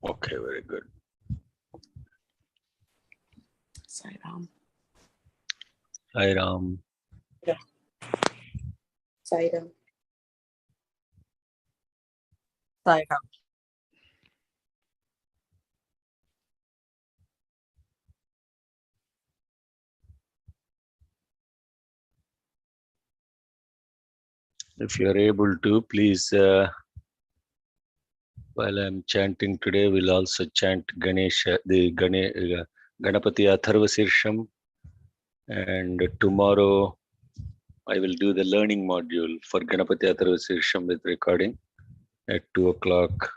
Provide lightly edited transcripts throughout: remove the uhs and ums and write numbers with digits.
Okay, very good. Sai Ram. Sai Ram. Sai Ram. Sai Ram. If you are able to, please, while I'm chanting today, we'll also chant Ganesha, Ganapathi Atharva Sirsham. And tomorrow, I will do the learning module for Ganapathi Atharva Sirsham with recording at 2 o'clock.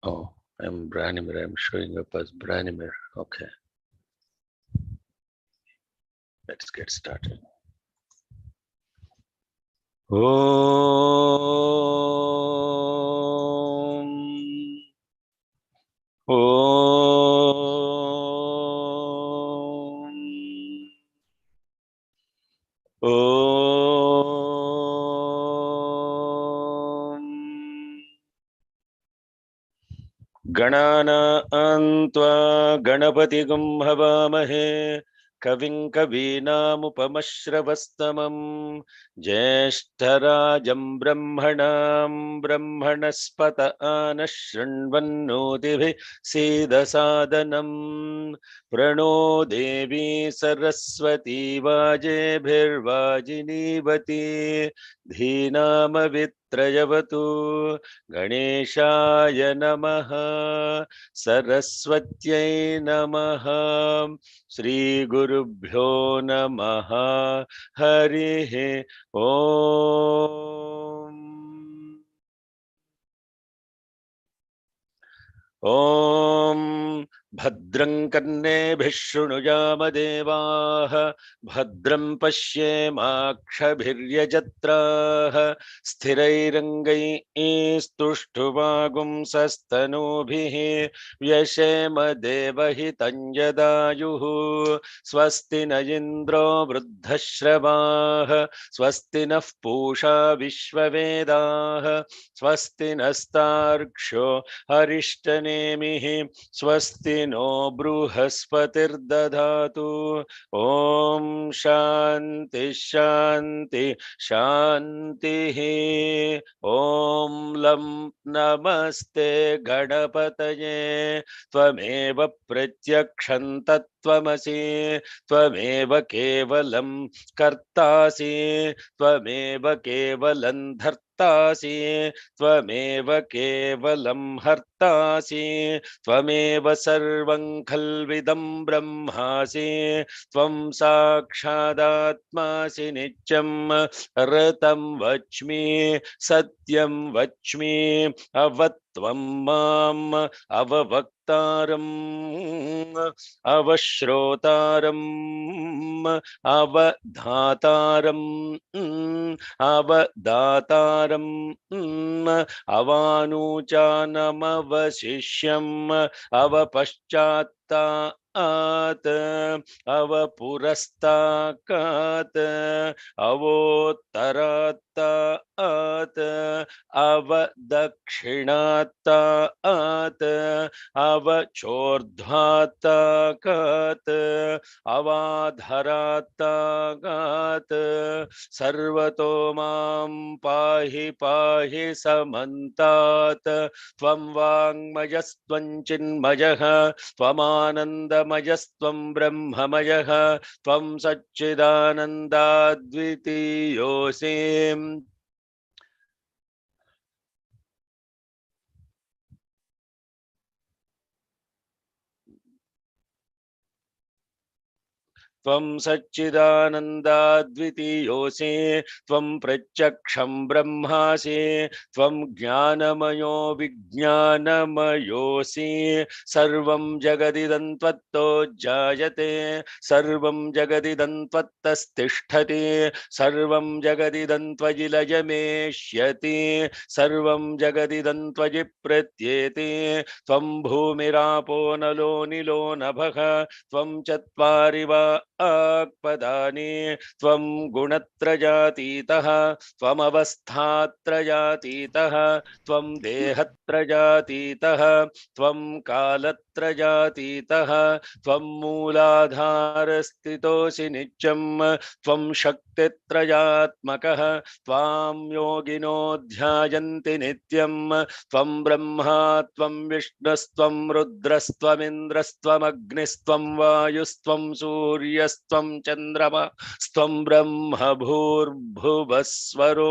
Oh, I'm Branimir. I'm showing up as Branimir. Okay. Let's get started. Om. Om. Om. Ganana Antva Ganapati Gum Havamahe Kavin Kavinamupamashravastamam Jeshtarajam Brahmanam Brahmanaspata Anashranvannodibhi Siddhasadanam Prano Devi Saraswati Vajebhirvajinivati Dhinama Vitrayavatu Ganeshaya Namaha Saraswatyai Namaha Shri Gurubhyo Namaha Harihi Om. Om Bhadram Karnebhih Shrunuyama Devaah Bhadram Pashyemakshabhiryajatraah Sthirairangai Stushtvagum Sastanubhih Vyashema Devahitam Yadayuh Swasti na Indro Vruddhashravah Swasti nah Pusha Vishwavedaah Swasti nastarksho Harishthanemihi Swasti no Bruhaspatirdadhatu Om Shanti Shanti Shanti Om Lam Namaste Ganapataye Tvameva Pratyaksham Tattvamasi Tvameva Kevalam Kartasi Tvameva Kevalam Dhartasi Tvameva Kevalam Hartasi Tvameva Sarvam Khalvidam Brahmasi Tvam Sakshadatmasi Nityam Ratam Vachmi Satyam Vachmi Avatvam Mam Avavaktaram Avashrotaram Avadhataram Avadataram Avanuchanamavasishyam Avapashchatta Avapurastakat Avotarata Avadakshinata Avachordhata Avadharata Sarvato Mam Pahi Pahi Samantat Tvam Vangmayastvam Chinmayaha Tvam Anandamayastvam Brahmamayaha Tvam Satchidananda Dvitiyosim Tvam Satchidananda Dvitiyosi Tvam Pratyaksham Brahmasi Tvam Jnanamayo Vijnanamayosi Sarvam Jagadidam Tvatto Jayate Sarvam Jagadidam Tvattastisthati Sarvam Jagadidam Tvajilayameshyati Sarvam Jagadidam Tvajipratyeti Tvam Bhumirapo Nalo Nilo Nabha Tvam Chatvari वाक्पदानि त्वं गुणत्रयातीतः त्वमवस्थात्रयातीतः त्वं देहत्रयातीतः त्वं कालत्रयातीतः त्वं मूलाधारस्थितोऽसि नित्यं त्वं शक्तित्रयात्मकः त्वां योगिनो ध्यायन्ति नित्यं त्वं ब्रह्मा त्वं विष्णुस्त्वं रुद्रस्त्वमिन्द्रस्त्वमग्निस्त्वं वायुस्त्वं सूर्यस्त्वं चन्द्रमास्त्वं ब्रह्म भूर्भुवस्वरों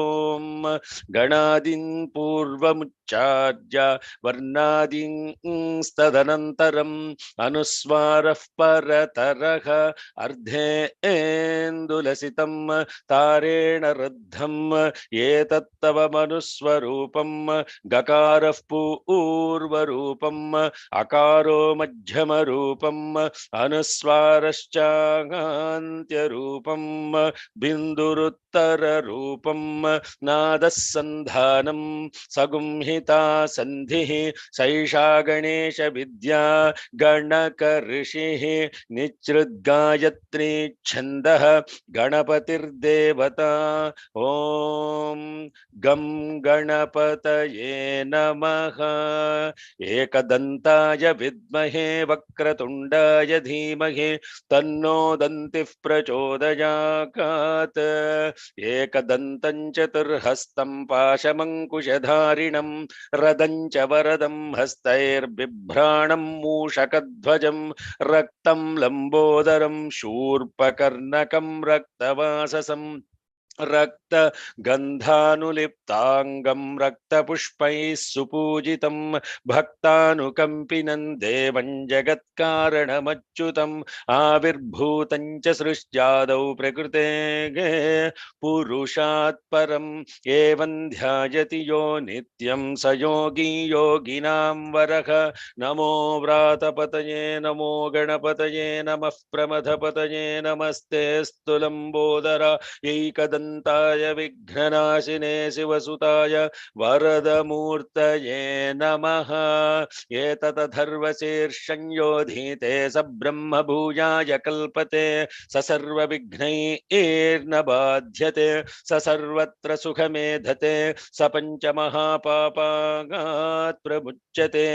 गणादीन् पूर्वमुच्चार्य वर्णादीं तदनन्तरम् अनुस्वारः परतरः अर्धेन्दुलसितं तारेण रुद्धम् एतत्तव मनुस्वरूपं गकारः पूर्वरूपम् अकारो मध्यमरूपम् अनुस्वारश्चान्त्यरूपम् बिन्दुरुत्तररूपम् नादः सन्धानं सगुंहिता सन्धिः सैषा गणेश विद्या गणक ऋषिः निच्छृद्गायत्री छन्दः गणपतिर्देवता ॐ गं गणपतये नमः एकदन्ताय विद्महे वक्रतुण्डाय धीमहि तन्नो दन्तिः प्रचोदयात् एकदन्तं चतुर्हस्तं पाशमङ्कुशधारिणं रदं च वरदं हस्तैर्बिभ्राणं मूषकध्वजं रक्तं लम्बोदरं शूर्पकर्णकं रक्तवाससं रक्त गन्धानुलिप्तांगं रक्तपुष्पैः सुपूजितं भक्तानुकम्पिनं देवं जगत्कारणमच्युतम् आविर्भूतं च सृष्ट्यादौ प्रकृतेः पुरुषात् परम् एवं ध्यायति यो नित्यं स योगी योगिनां वरः नमो व्रातपतये नमो गणपतये नमः प्रमथपतये नमस्ते स्तुलम्बोदरा एकदन्ताय विघ्ननाशिने शिवसुताय वरदमूर्तये नमः एतदथर्वशीर्षं योधीते स ब्रह्मभूयाय कल्पते स सर्वविघ्नैर्न बाध्यते स सर्वत्र सुखमेधते स पञ्चमहापापागात् प्रमुच्यते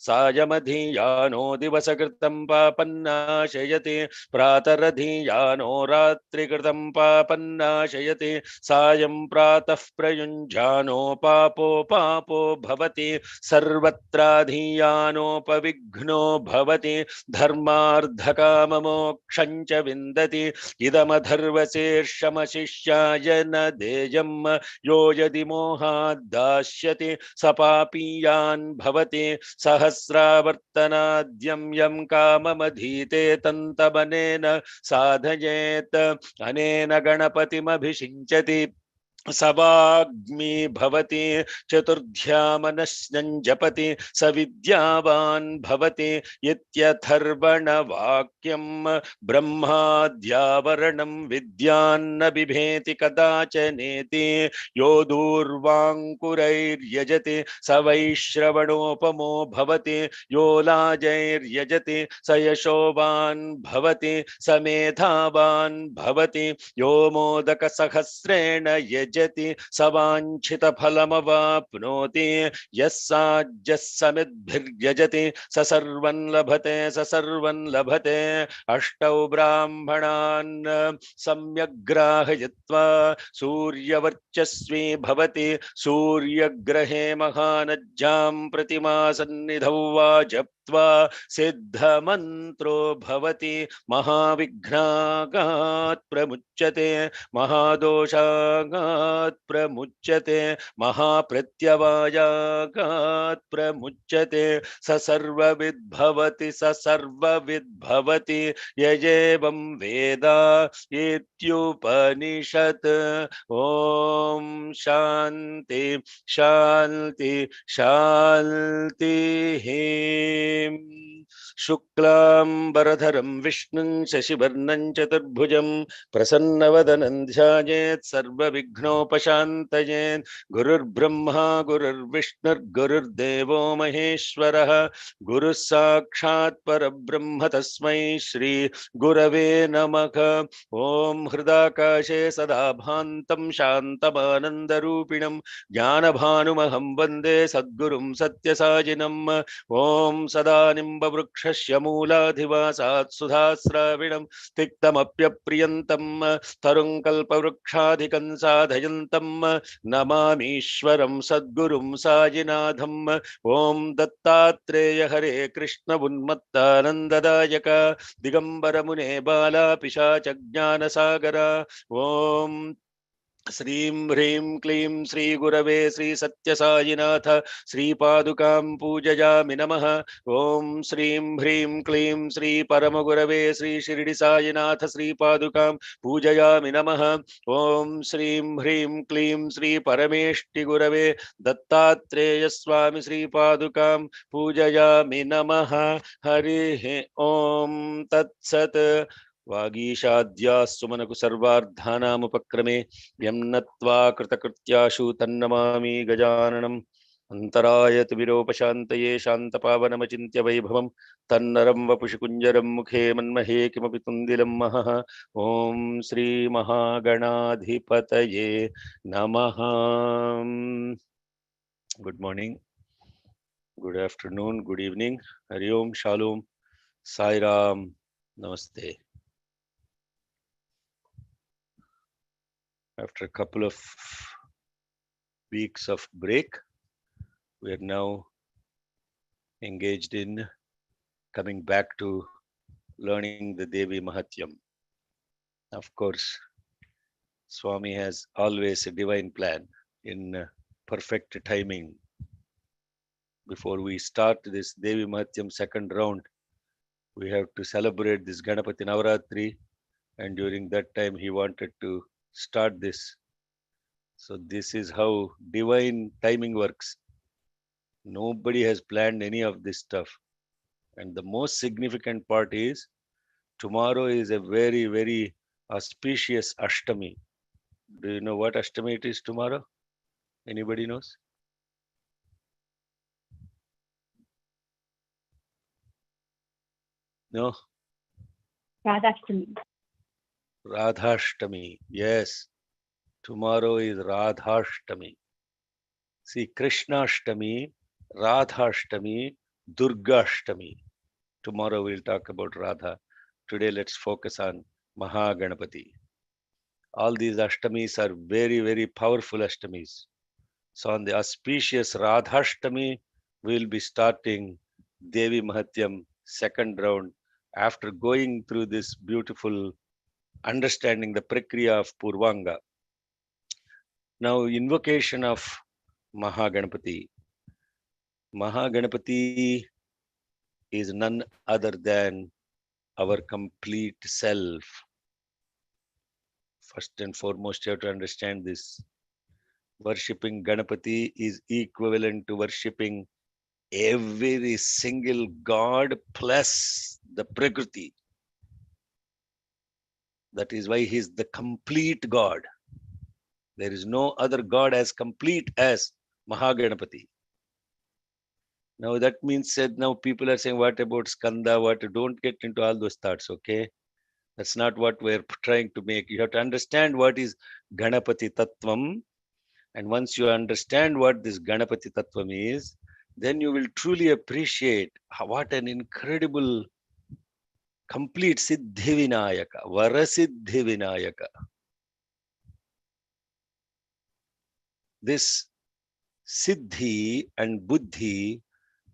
सायमधियानो दिवसकृतं पापन्नाशयति प्रातरधियानो रात्रिकृतं पापन्नाशयति सायं प्रातः प्रयुञ्जानो पापो भवति सर्वत्राधीयानोपविघ्नो भवति धर्मार्धकाममोक्षं च विन्दति इदमथर्वशीर्षमशिष्याय न देयं यो यदि मोहाद् दास्यति स पापीयान् भवति सहस्रावर्तनाद्यं यं काममधीते तन्तमनेन साधयेत् अनेन गणपतिमभिषिञ्चति सवाग्मी भवति चतुर्ध्यामनस्यं जपति स विद्यावान् भवति इत्यथर्वणवाक्यं ब्रह्माद्यावरणं विद्यान्न बिभेति कदाचनेति यो दूर्वाङ्कुरैर्यजति स वैश्रवणोपमो भवति यो लाजैर्यजति स यशोवान् भवति स मेधावान् भवति यो मोदकसहस्रेण यजति स वाञ्छितफलमवाप्नोति यस्साज्यः समिद्भिर्यजति स सर्वं लभते स सर्वं लभते अष्टौ ब्राह्मणान् सम्यग्राहयित्वा सूर्यवर्चस्वी भवति सूर्यग्रहे महानज्जां प्रतिमासन्निधौ वा जप्त्वा सिद्धमन्त्रो भवति महाविघ्नागात् प्रमुच्यते महादोषागात् प्रमुच्यते महाप्रत्यवायागात् प्रमुच्यते स सर्वविद्भवति स सर्वविद्भवति यजेवं वेद इत्युपनिषत् ॐ शान्ति शान्ति शान्तिः Shuklam Bharadharam Vishnun Shashivarnan Chaturbhujam Prasanavadanan Dhyajet Sarva Vighnopashantajet Gurur Brahma Gurur Vishnur Gurur Devo Maheshwaraha Guru Sakshat Parabrahma Tasmai Shri Gurave Namaka Om Hridakashe Sadabhantam Shantamanandarupinam Jnanabhanumaham Vande Sadgurum Satyasajinam Om Sadanimba Vrukshasya Mooladhivasat Sudhasravinam Tiktamapyapriyantam Tarunkalpa Vrukshadhikan Sadhayantam Namamishwaram Sadgurum Sajinadham Om Dattatreya Hare Krishna Unmattanandadayaka Digambara Mune Bala Pishacha Jnana Sagara Om Srim Hrim Klim Sri Gurave Sri Satya Sajinatha Sri Padukam Pujayami Namaha Om Srim Hrim Klim Sri Paramagurave Sri Shirdi Sajinatha Sri Padukam Pujayami Namaha Om Srim Hrim Klim Sri Parameshti Gurave Dattatreya Swami Sri Padukam Pujayami Namaha Hari Om Tat Sat Vagishadhya Sumanaku Sarvardhanamupakkrame Yamnatva Kritakrtyashu Tannamami Gajananam Antarayat Viropashantaye Shantapavanamachintya Vaibhavam Tannaram Vapushikunjaram Mukhe Manmahe Kimapitundilam Maha Om Sri Mahaganadhipataye Namaha. Good morning, good afternoon, good evening. Hari Om, Shalom, Sai Ram, Namaste. After a couple of weeks of break, we are now engaged in coming back to learning the Devi Mahatyam. Of course, Swami has always a divine plan in perfect timing. Before we start this Devi Mahatyam second round, we have to celebrate this Ganapathi Navaratri, and during that time he wanted to start this. So this is how divine timing works. Nobody has planned any of this stuff. And the most significant part is tomorrow is a very, very auspicious Ashtami. Do you know what Ashtami it is tomorrow? Anybody knows? No? Radhashtami. Radhashtami. Yes. Tomorrow is Radhashtami. See, Krishnashtami, Radhashtami, Durgashtami. Tomorrow we'll talk about Radha. Today let's focus on Mahaganapati. All these Ashtamis are very, very powerful Ashtamis. So on the auspicious Radhashtami, we'll be starting Devi Mahatyam second round after going through this beautiful understanding the Prakriya of Purvanga. Now, invocation of Mahaganapati. Mahaganapati is none other than our complete self. First and foremost, you have to understand this. Worshipping Ganapati is equivalent to worshipping every single god plus the Prakriti. That is why he is the complete God. There is no other God as complete as Mahaganapati. Now that means that now people are saying, what about Skanda? What? Don't get into all those thoughts, okay? That's not what we're trying to make. You have to understand what is Ganapati Tattvam. And once you understand what this Ganapati Tattvam is, then you will truly appreciate what an incredible, complete Siddhi Vinayaka, Varasiddhi Vinayaka. This Siddhi and Buddhi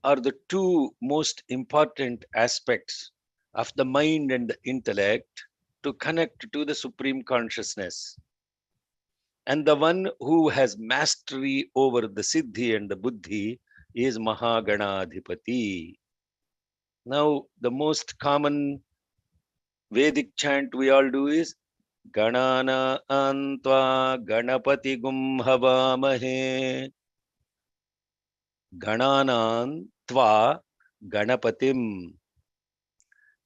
are the two most important aspects of the mind and the intellect to connect to the Supreme Consciousness. And the one who has mastery over the Siddhi and the Buddhi is Mahaganadhipati. Now, the most common Vedic chant we all do is Ganana Antva Ganapati Gum Havamahe. Gananan Tva Ganapatim.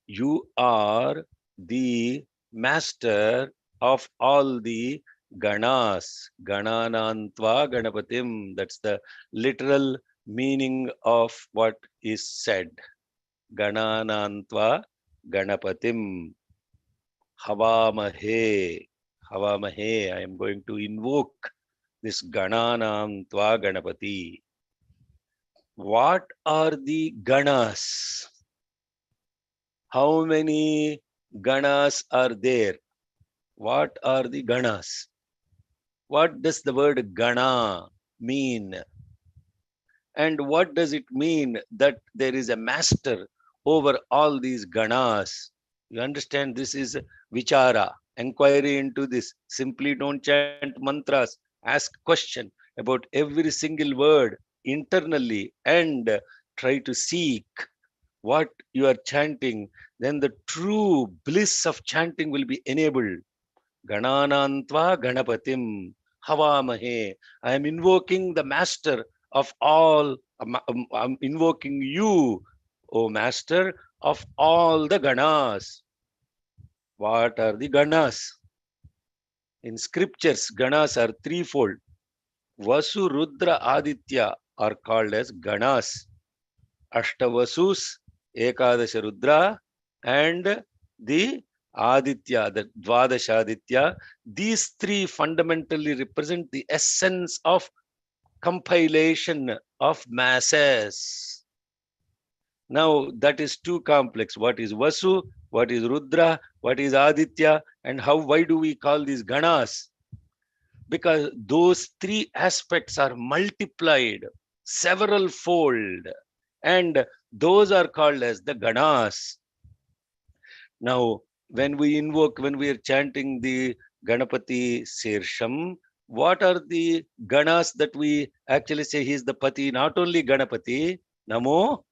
You are the master of all the Ganas. Gananantva Ganapatim. That's the literal meaning of what is said. Gananantva Ganapatim. Havamahe. Havamahe. I am going to invoke this Gananantva Ganapati. What are the Ganas? How many Ganas are there? What are the Ganas? What does the word Gana mean? And what does it mean that there is a master over all these Ganas? You understand, this is Vichara, inquiry into this. Simply don't chant mantras, ask question about every single word internally and try to seek what you are chanting. Then the true bliss of chanting will be enabled. Gananantva Ganapatim Havamahe. I am invoking the master of all. I'm invoking you, O master of all the Ganas. What are the Ganas? In scriptures, Ganas are threefold. Vasu, Rudra, Aditya are called as Ganas. Ashtavasus, Ekadasha Rudra, and the Aditya, the Dvadash Aditya. These three fundamentally represent the essence of compilation of masses. Now that is too complex. What is Vasu? What is Rudra? What is Aditya? And why do we call these Ganas? Because those three aspects are multiplied several fold, and those are called as the Ganas. Now, when we are chanting the Ganapathi Sirsham, what are the Ganas that we actually say he is the Pati? Not only Ganapati, Namo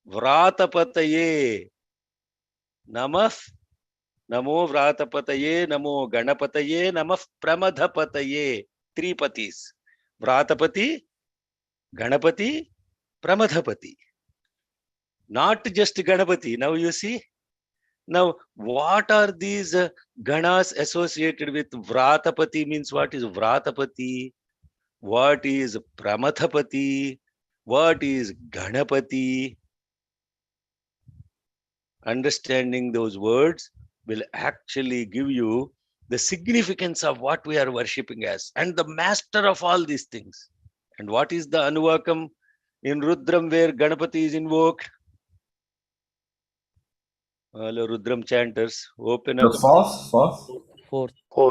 Vratapataye, Namah, Namo Vratapataye, Namo Ganapataye, Namah Pramadhapataye. Three Patis. Vratapati, Ganapati, Pramadhapati. Not just Ganapati. Now you see. Now, what are these Ganas associated with Vratapati? Means what is Vratapati? What is Pramadhapati? What is Ganapati? Understanding those words will actually give you the significance of what we are worshipping as, and the master of all these things. And what is the Anuvakam in Rudram where Ganapati is invoked? Hello, Rudram chanters, open up. The fourth? Four.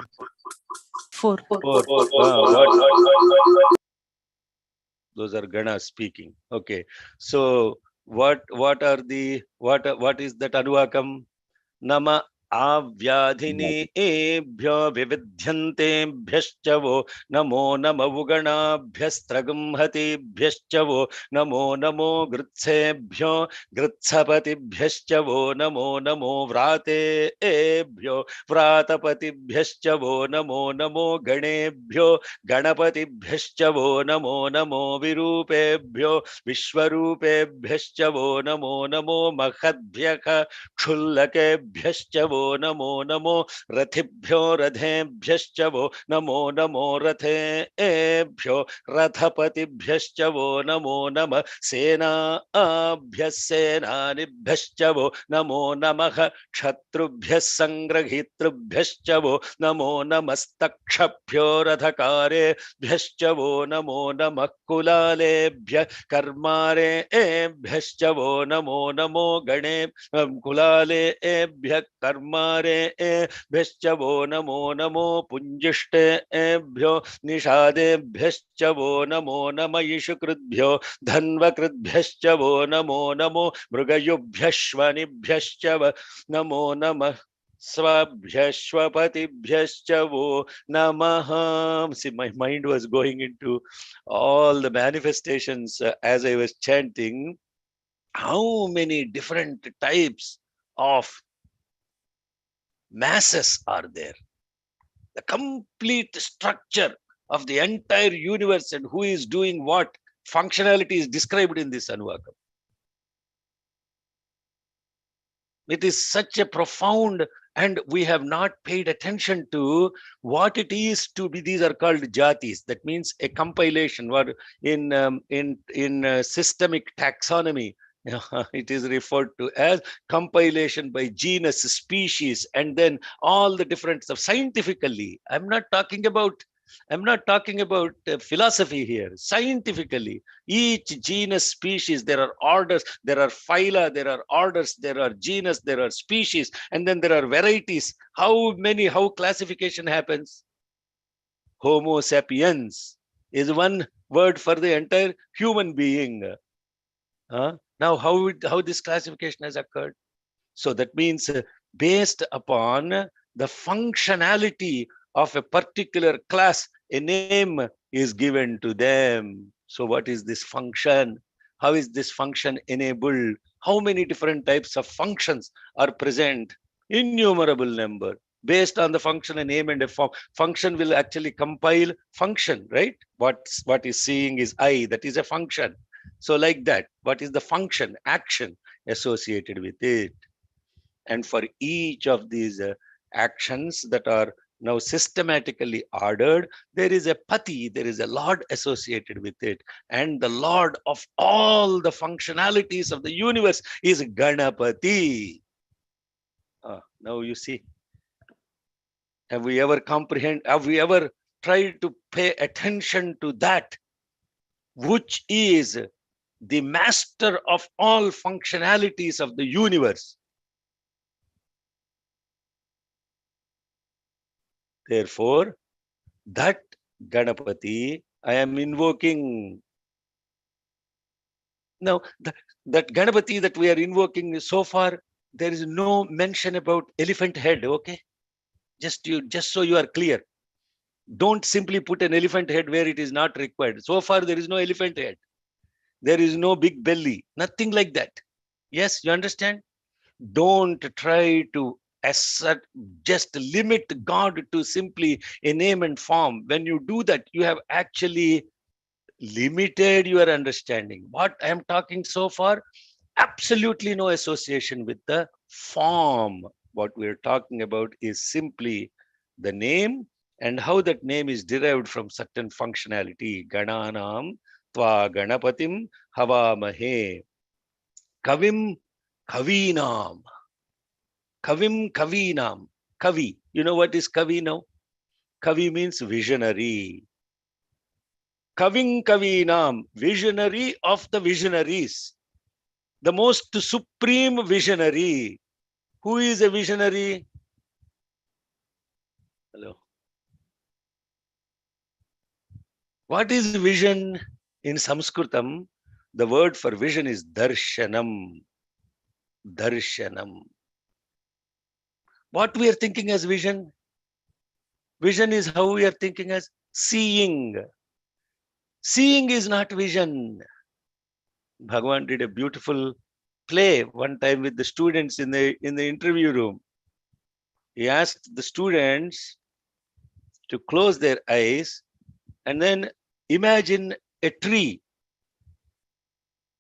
Those are Ganas speaking. Okay. So what is that Anuvakam? Nama avyadhini vividhyantebhyascha namo namavuganaabhyastragam namo namo gritsebhyo gritsapatibhyascha namo vratebhyo vratapatibhyascha namo ganebhyo ganapatibhyascha namo virupebhyo vishwarupebhyascha namo mahadvyaka क्षुल्लकेभ्यश्च वो नमो रथिभ्यो रथेभ्यश्च वो नमो रथेभ्यो रथपतिभ्यश्च वो नमो नमः सेनाभ्यः सेनानिभ्यश्च वो नमो नमः क्षत्रुभ्यः संग्रहीतृभ्यश्च वो नमो नमस्तक्षभ्यो रथकारेभ्यश्च वो नमो नमः कुलालेभ्यः कर्मारेभ्यश्च वो नमो गणे कुलालेभ्यः कर्मारेभ्यश्च वो नमो पुञ्जिष्टेभ्यो निषादेभ्यश्च वो नमो इषुकृद्भ्यो धन्वकृद्भ्यश्च वो नमो मृगयुभ्यश्वनिभ्यश्च नमो नमः Svabhyashvapatibhyascha vo namaha. See, my mind was going into all the manifestations as I was chanting. How many different types of masses are there? The complete structure of the entire universe and who is doing what functionality is described in this Anuvakam. It is such a profound, and we have not paid attention to what it is to be. These are called jatis. That means a compilation. Or in systemic taxonomy, it is referred to as compilation by genus, species, and then all the different stuff. Scientifically, I'm not talking about philosophy here. Scientifically, each genus, species, there are orders, there are phyla, there are orders, there are genus, there are species, and then there are varieties. How classification happens? Homo sapiens is one word for the entire human being. Now, how this classification has occurred? So that means based upon the functionality of a particular class, a name is given to them. So what is this function? How is this function enabled? How many different types of functions are present? Innumerable number. Based on the function, a name and a form. Function will actually compile function, right? What is seeing is I, that is a function. So like that, what is the function, action associated with it? And for each of these actions that are now systematically ordered, there is a pati, there is a lord associated with it. And the lord of all the functionalities of the universe is Ganapathi. Now you see, have we ever tried to pay attention to that, which is the master of all functionalities of the universe? Therefore, that Ganapathi I am invoking. Now, that Ganapathi that we are invoking so far, there is no mention about elephant head, okay? Just so you are clear. Don't simply put an elephant head where it is not required. So far, there is no elephant head. There is no big belly, nothing like that. Yes, you understand? Don't try to assert, just limit God to simply a name and form. When you do that, you have actually limited your understanding. What I am talking so far, absolutely no association with the form. What we're talking about is simply the name and how that name is derived from certain functionality. Gananam tva Ganapatim havamahe. Kavim kavinam. Kavim kavinam. Kavi. You know what is Kavi now? Kavi means visionary. Kavim kavinam. Visionary of the visionaries. The most supreme visionary. Who is a visionary? Hello. What is vision? In Sanskritam, the word for vision is darshanam. Darshanam. What we are thinking as vision? Vision is how we are thinking as seeing. Seeing is not vision. Bhagavan did a beautiful play one time with the students in the interview room. He asked the students to close their eyes and then imagine a tree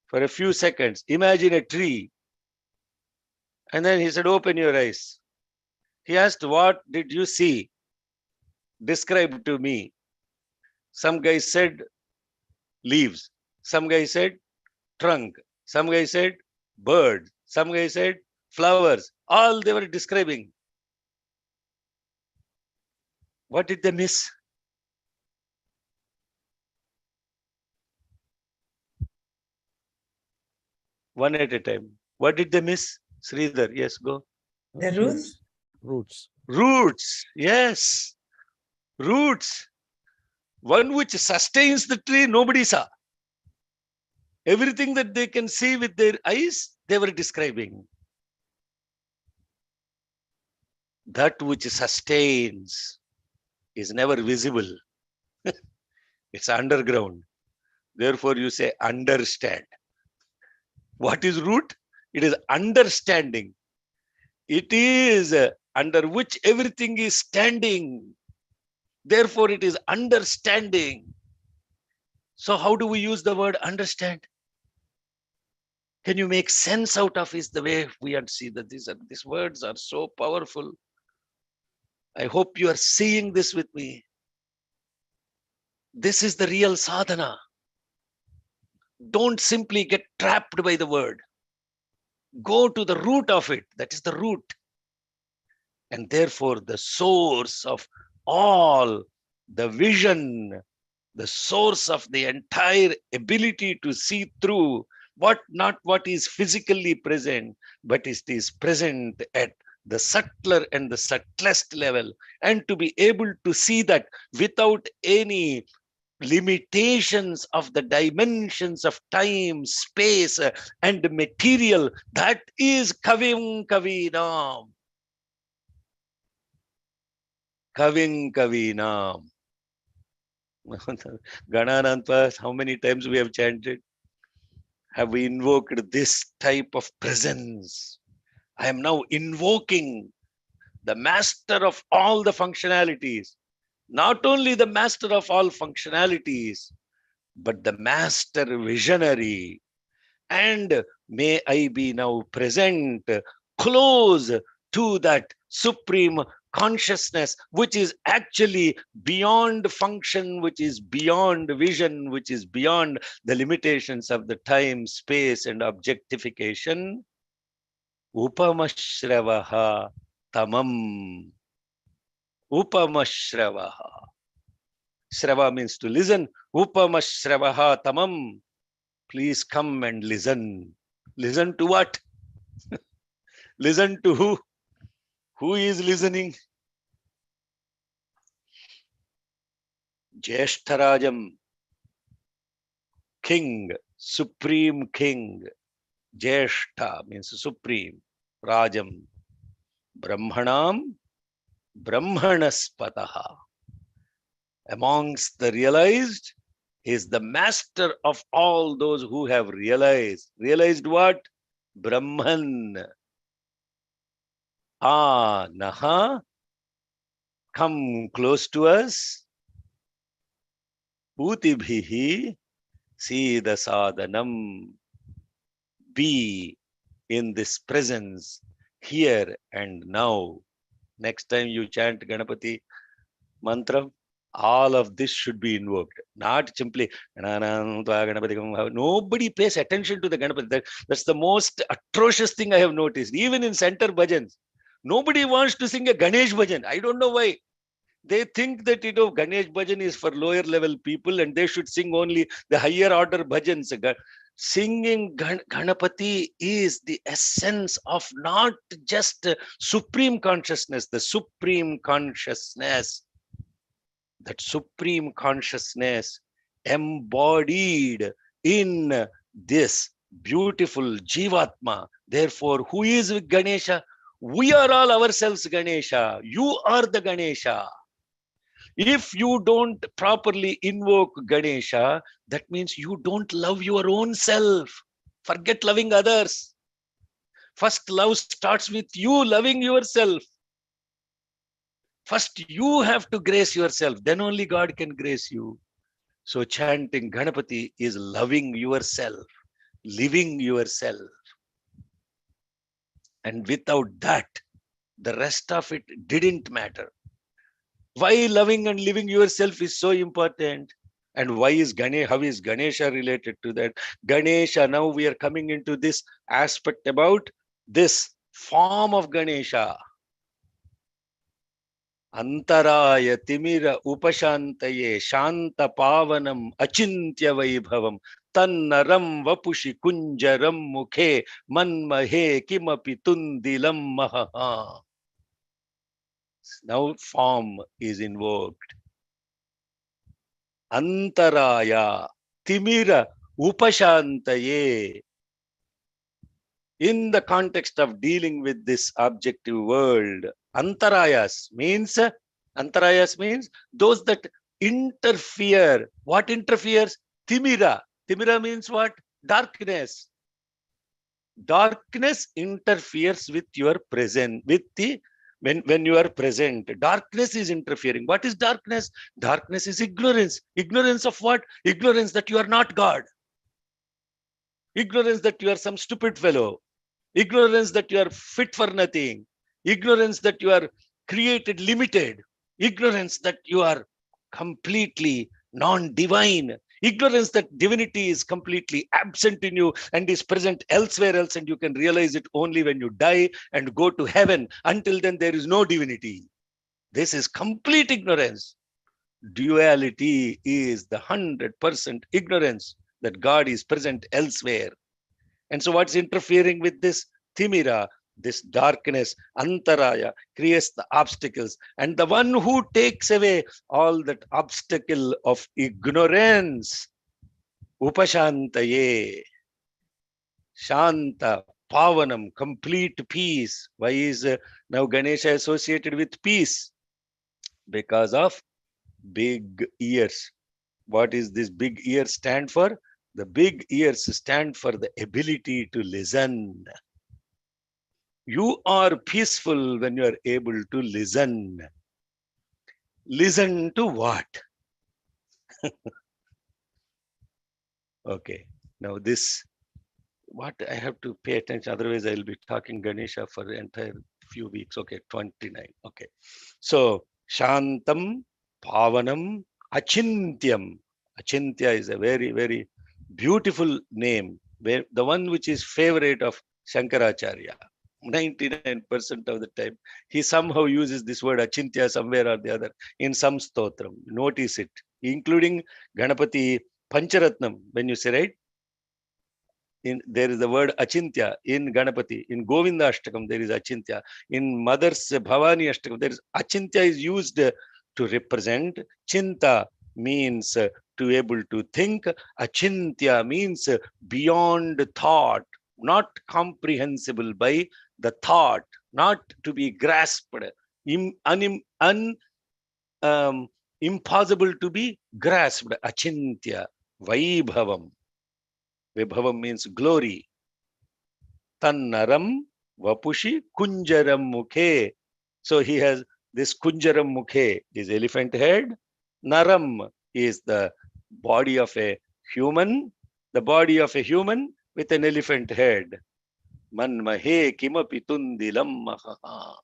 for a few seconds. Imagine a tree. And then he said, open your eyes. He asked, what did you see? Describe to me. Some guy said leaves. Some guy said trunk. Some guy said bird. Some guy said flowers. All they were describing. What did they miss? One at a time. What did they miss? Sridhar, yes, go. The roots? Roots. Roots, yes. Roots. One which sustains the tree, nobody saw. Everything that they can see with their eyes, they were describing. That which sustains is never visible. It's underground. Therefore, you say understand. What is root? It is understanding. It is under which everything is standing. Therefore, it is understanding. So how do we use the word understand? Can you make sense out of is the way we had seen that these words are so powerful. I hope you are seeing this with me. This is the real sadhana. Don't simply get trapped by the word. Go to the root of it. That is the root. And therefore, the source of all the vision, the source of the entire ability to see through not what is physically present, but it is present at the subtler and the subtlest level, and to be able to see that without any limitations of the dimensions of time, space, and material. That is Kavim Kavinam. Kavim Kavinam. Gananantha, how many times we have chanted? Have we invoked this type of presence? I am now invoking the master of all the functionalities. Not only the master of all functionalities, but the master visionary. And may I be now present, close to that supreme consciousness, which is actually beyond function, which is beyond vision, which is beyond the limitations of the time, space, and objectification. Upamashhravaha tamam. Upamashhravaha. Shrava means to listen. Upamashhravaha tamam. Please come and listen. Listen to what? Listen to who? Who is listening? Jeshtarajam, king, supreme king. Jeshta means supreme. Rajam, Brahmanam, Brahmanaspataha. Amongst the realized, is the master of all those who have realized. Realized what? Brahman. Naha. Come close to us. Utibhihi. See the sadhanam. Be in this presence, here and now. Next time you chant Ganapathi mantra, all of this should be invoked. Not simply, nobody pays attention to the Ganapathi. That's the most atrocious thing I have noticed. Even in center bhajans, nobody wants to sing a Ganesh bhajan. I don't know why. They think that Ganesh bhajan is for lower level people and they should sing only the higher order bhajans. Singing Ganapathi is the essence of not just supreme consciousness, the supreme consciousness. That supreme consciousness embodied in this beautiful Jivatma. Therefore, who is Ganesha? We are all ourselves Ganesha. You are the Ganesha. If you don't properly invoke Ganesha, that means you don't love your own self. Forget loving others. First, love starts with you loving yourself. First, you have to grace yourself. Then only God can grace you. So chanting Ganapathi is loving yourself, living yourself. And without that, the rest of it didn't matter. Why loving and living yourself is so important? And why is how is Ganesha related to that? Ganesha, now we are coming into this aspect about this form of Ganesha. Antaraya timira upashantaye shanta pavanam achintya vaibhavam tannaram vapushi kunjaram mukhe manmahe kimapi tundilam mahaha. Now form is invoked. Antaraya timira upashantaye. In the context of dealing with this objective world, antarayas means those that interfere. What interferes? Timira. Timira means what? Darkness. Darkness interferes with your present, with the when you are present. Darkness is interfering. What is darkness? Darkness is ignorance. Ignorance of what? Ignorance that you are not God. ignorance that you are some stupid fellow, ignorance that you are fit for nothing, ignorance that you are created limited, ignorance that you are completely non-divine, ignorance that divinity is completely absent in you and is present elsewhere else, and you can realize it only when you die and go to heaven. Until then, there is no divinity. This is complete ignorance. Duality is the 100% ignorance that God is present elsewhere. And so what's interfering with this? Thimira, this darkness, antaraya, creates the obstacles. And the one who takes away all that obstacle of ignorance, upashantaye, shanta, pavanam, complete peace. Why is now Ganesha associated with peace? Because of big ears. What is this big ear stand for? The big ears stand for the ability to listen. You are peaceful when you are able to listen. Listen to what? Okay. Now this, what I have to pay attention, otherwise I will be talking Ganesha for the entire few weeks. Okay, 29. Okay. So Shantam, Pavanam, Achintyam. Achintya is a very, very beautiful name. The one which is favorite of Shankaracharya. 99% of the time, he somehow uses this word Achintya somewhere or the other in some stotram. Notice it, including Ganapathi Pancharatnam. When you say, right, there is the word Achintya in Ganapathi. In Govinda Ashtakam, there is Achintya. In Mother's Bhavani Ashtakam, there is Achintya is used to represent. Chinta means to able to think. Achintya means beyond thought, not comprehensible by the thought, not to be grasped, impossible to be grasped. Achintya, Vaibhavam. Vibhavam means glory. Tannaram Vapushi Kunjaram Mukhe. So he has this Kunjaram Mukhe is elephant head. Naram is the body of a human, the body of a human with an elephant head. Manmahe Kimapi Tundilam Mahaha.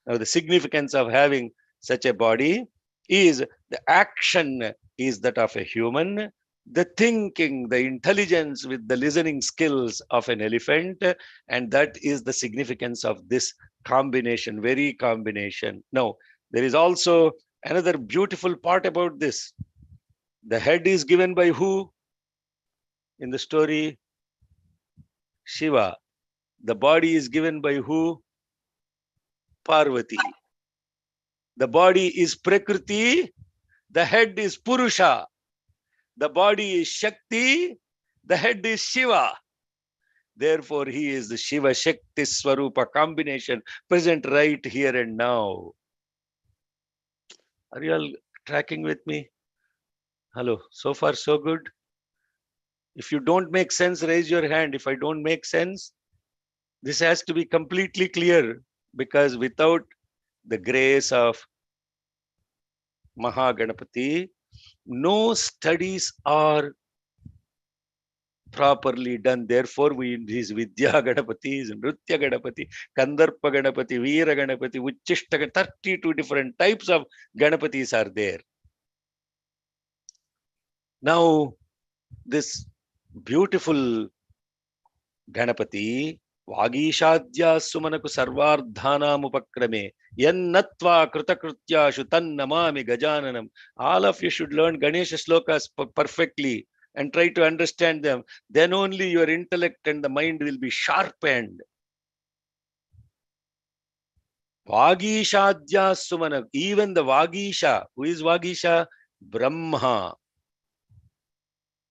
Now the significance of having such a body is the action is that of a human, the thinking, the intelligence with the listening skills of an elephant, and that is the significance of this combination, very combination. Now, there is also another beautiful part about this. The head is given by who? In the story, Shiva. The body is given by who? Parvati. The body is Prakriti, the head is Purusha. The body is Shakti, the head is Shiva. Therefore, he is the Shiva Shakti Swarupa combination present right here and now. Are you all tracking with me? Hello, so far so good. If you don't make sense, raise your hand. If I don't make sense, this has to be completely clear, because without the grace of Mahaganapathi, no studies are properly done. Therefore, his Vidya Ganapathi, his Nritya Ganapathi, Kandarpa Ganapathi, Veera Ganapathi, Uchishta, 32 different types of Ganapathis are there. Now, this beautiful Ganapathi, Vagishadya Sumanaku Sarvardhanam Upakrame, Yannatva Kritakrutyashu Tannamami Gajananam. All of you should learn Ganesha slokas perfectly and try to understand them. Then only your intellect and the mind will be sharpened. Vagishadya Sumana, even the Vagisha. Who is Vagisha? Brahma.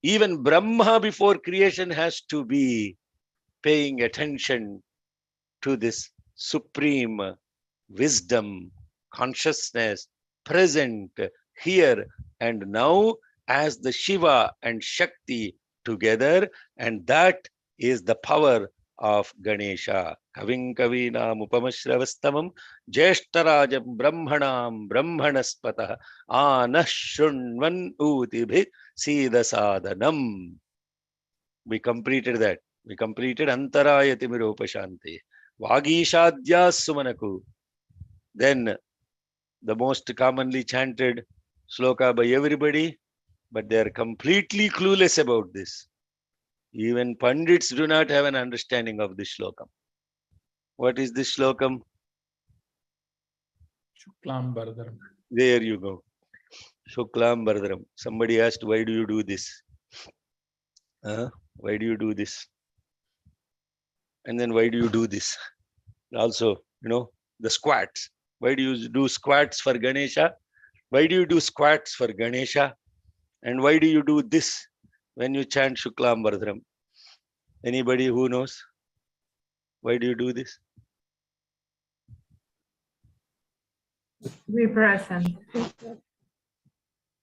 Even Brahma before creation has to be paying attention to this supreme wisdom, consciousness present here and now as the Shiva and Shakti together, and that is the power of Ganesha. Kavim kavinam upamashravastamam jeshtarajam brahmanam brahmanaspatah anashrunvan utibhi sidasadanam. We completed that. We completed Antarayati Miropashanti. Vagishadhyas Sumanaku. Then the most commonly chanted sloka by everybody, but they are completely clueless about this. Even Pandits do not have an understanding of this slokam. What is this slokam? Shuklam Bardharam. There you go. Shuklam Bardharam. Somebody asked, why do you do this? Why do you do this? And then why do you do this? Also, the squats. Why do you do squats for Ganesha? Why do you do squats for Ganesha? And why do you do this when you chant Shuklam Bardharam? Anybody who knows? Why do you do this? Be present.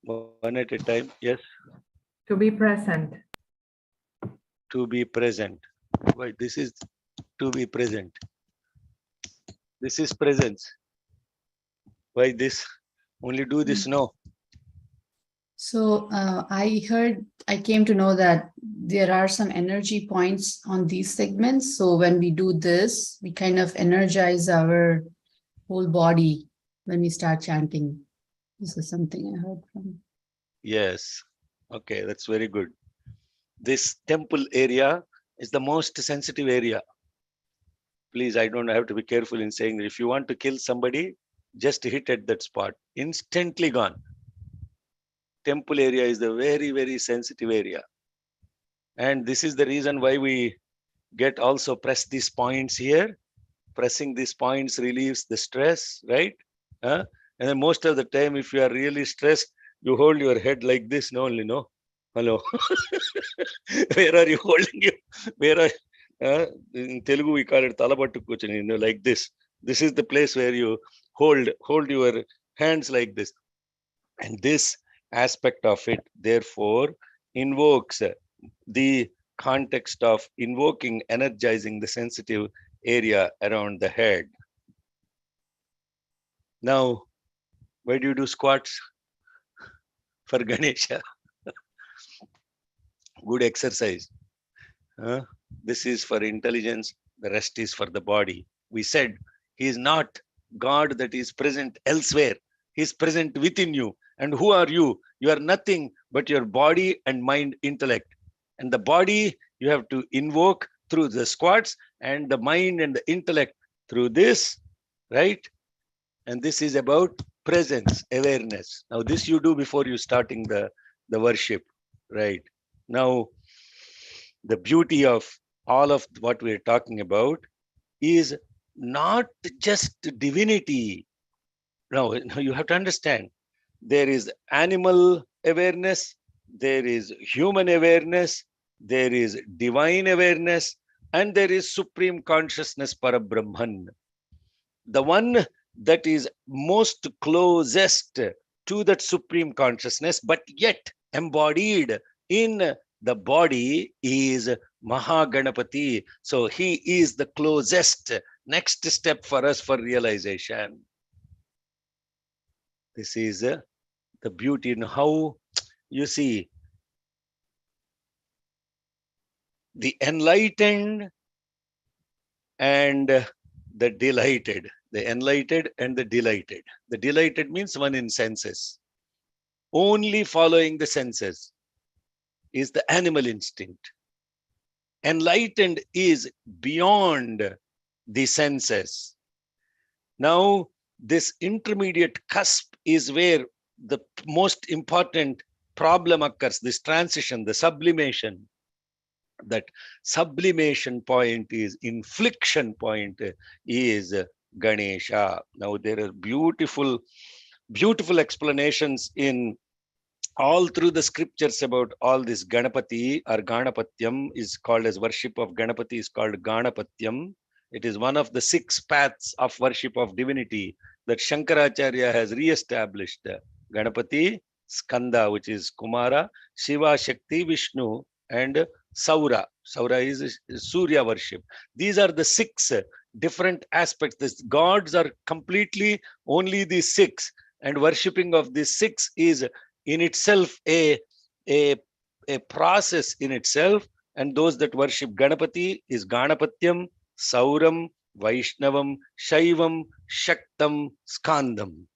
One at a time. Yes. To be present. To be present. Why? This is to be present. This is presence. Why this? Only do this? No. So I came to know that there are some energy points on these segments. So when we do this, we kind of energize our whole body when we start chanting. This is something I heard from. Yes. Okay, that's very good. This temple area is the most sensitive area. Please, I don't have to be careful in saying that if you want to kill somebody, just hit at that spot. Instantly gone. Temple area is the very, very sensitive area. And this is the reason why we get also press these points here. Pressing these points relieves the stress, right? And then most of the time, if you are really stressed, you hold your head like this, no, only, no. Hello. Where are you holding you? Where are in Telugu we call it talapattu kuchani, like this. This is the place where you hold your hands like this. And this aspect of it, therefore, invokes the context of invoking, energizing the sensitive area around the head. Now, why do you do squats? For Ganesha. Good exercise. This is for intelligence, the rest is for the body. We said he is not God that is present elsewhere. He is present within you. And who are you? You are nothing but your body and mind intellect. And the body you have to invoke through the squats, and the mind and the intellect through this, right? And this is about presence, awareness. Now this you do before you starting the worship, right? Now, the beauty of all of what we're talking about is not just divinity. Now, you have to understand, there is animal awareness, there is human awareness, there is divine awareness, and there is supreme consciousness, Parabrahman. The one that is most closest to that supreme consciousness, but yet embodied in the body, is Mahaganapathi. So he is the closest next step for us for realization. This is the beauty in how you see the enlightened and the delighted. The enlightened and the delighted. The delighted means one in senses. Only following the senses is the animal instinct. Enlightened is beyond the senses. Now, this intermediate cusp is where the most important problem occurs, this transition, the sublimation. That sublimation point is, infliction point is Ganesha. Now, there are beautiful explanations in all through the scriptures about all this. Ganapathi or Ganapatyam is called as worship of Ganapathi is called Ganapatyam. It is one of the 6 paths of worship of divinity that Shankaracharya has re-established. Ganapathi, Skanda, which is Kumara, Shiva, Shakti, Vishnu, and Saura. Saura is Surya worship. These are the 6 different aspects. The gods are completely only these 6, and worshipping of these 6 is in itself a process in itself, And those that worship Ganapathi is Ganapatyam, Sauram, Vaishnavam, Shaivam, Shaktam, Skandam.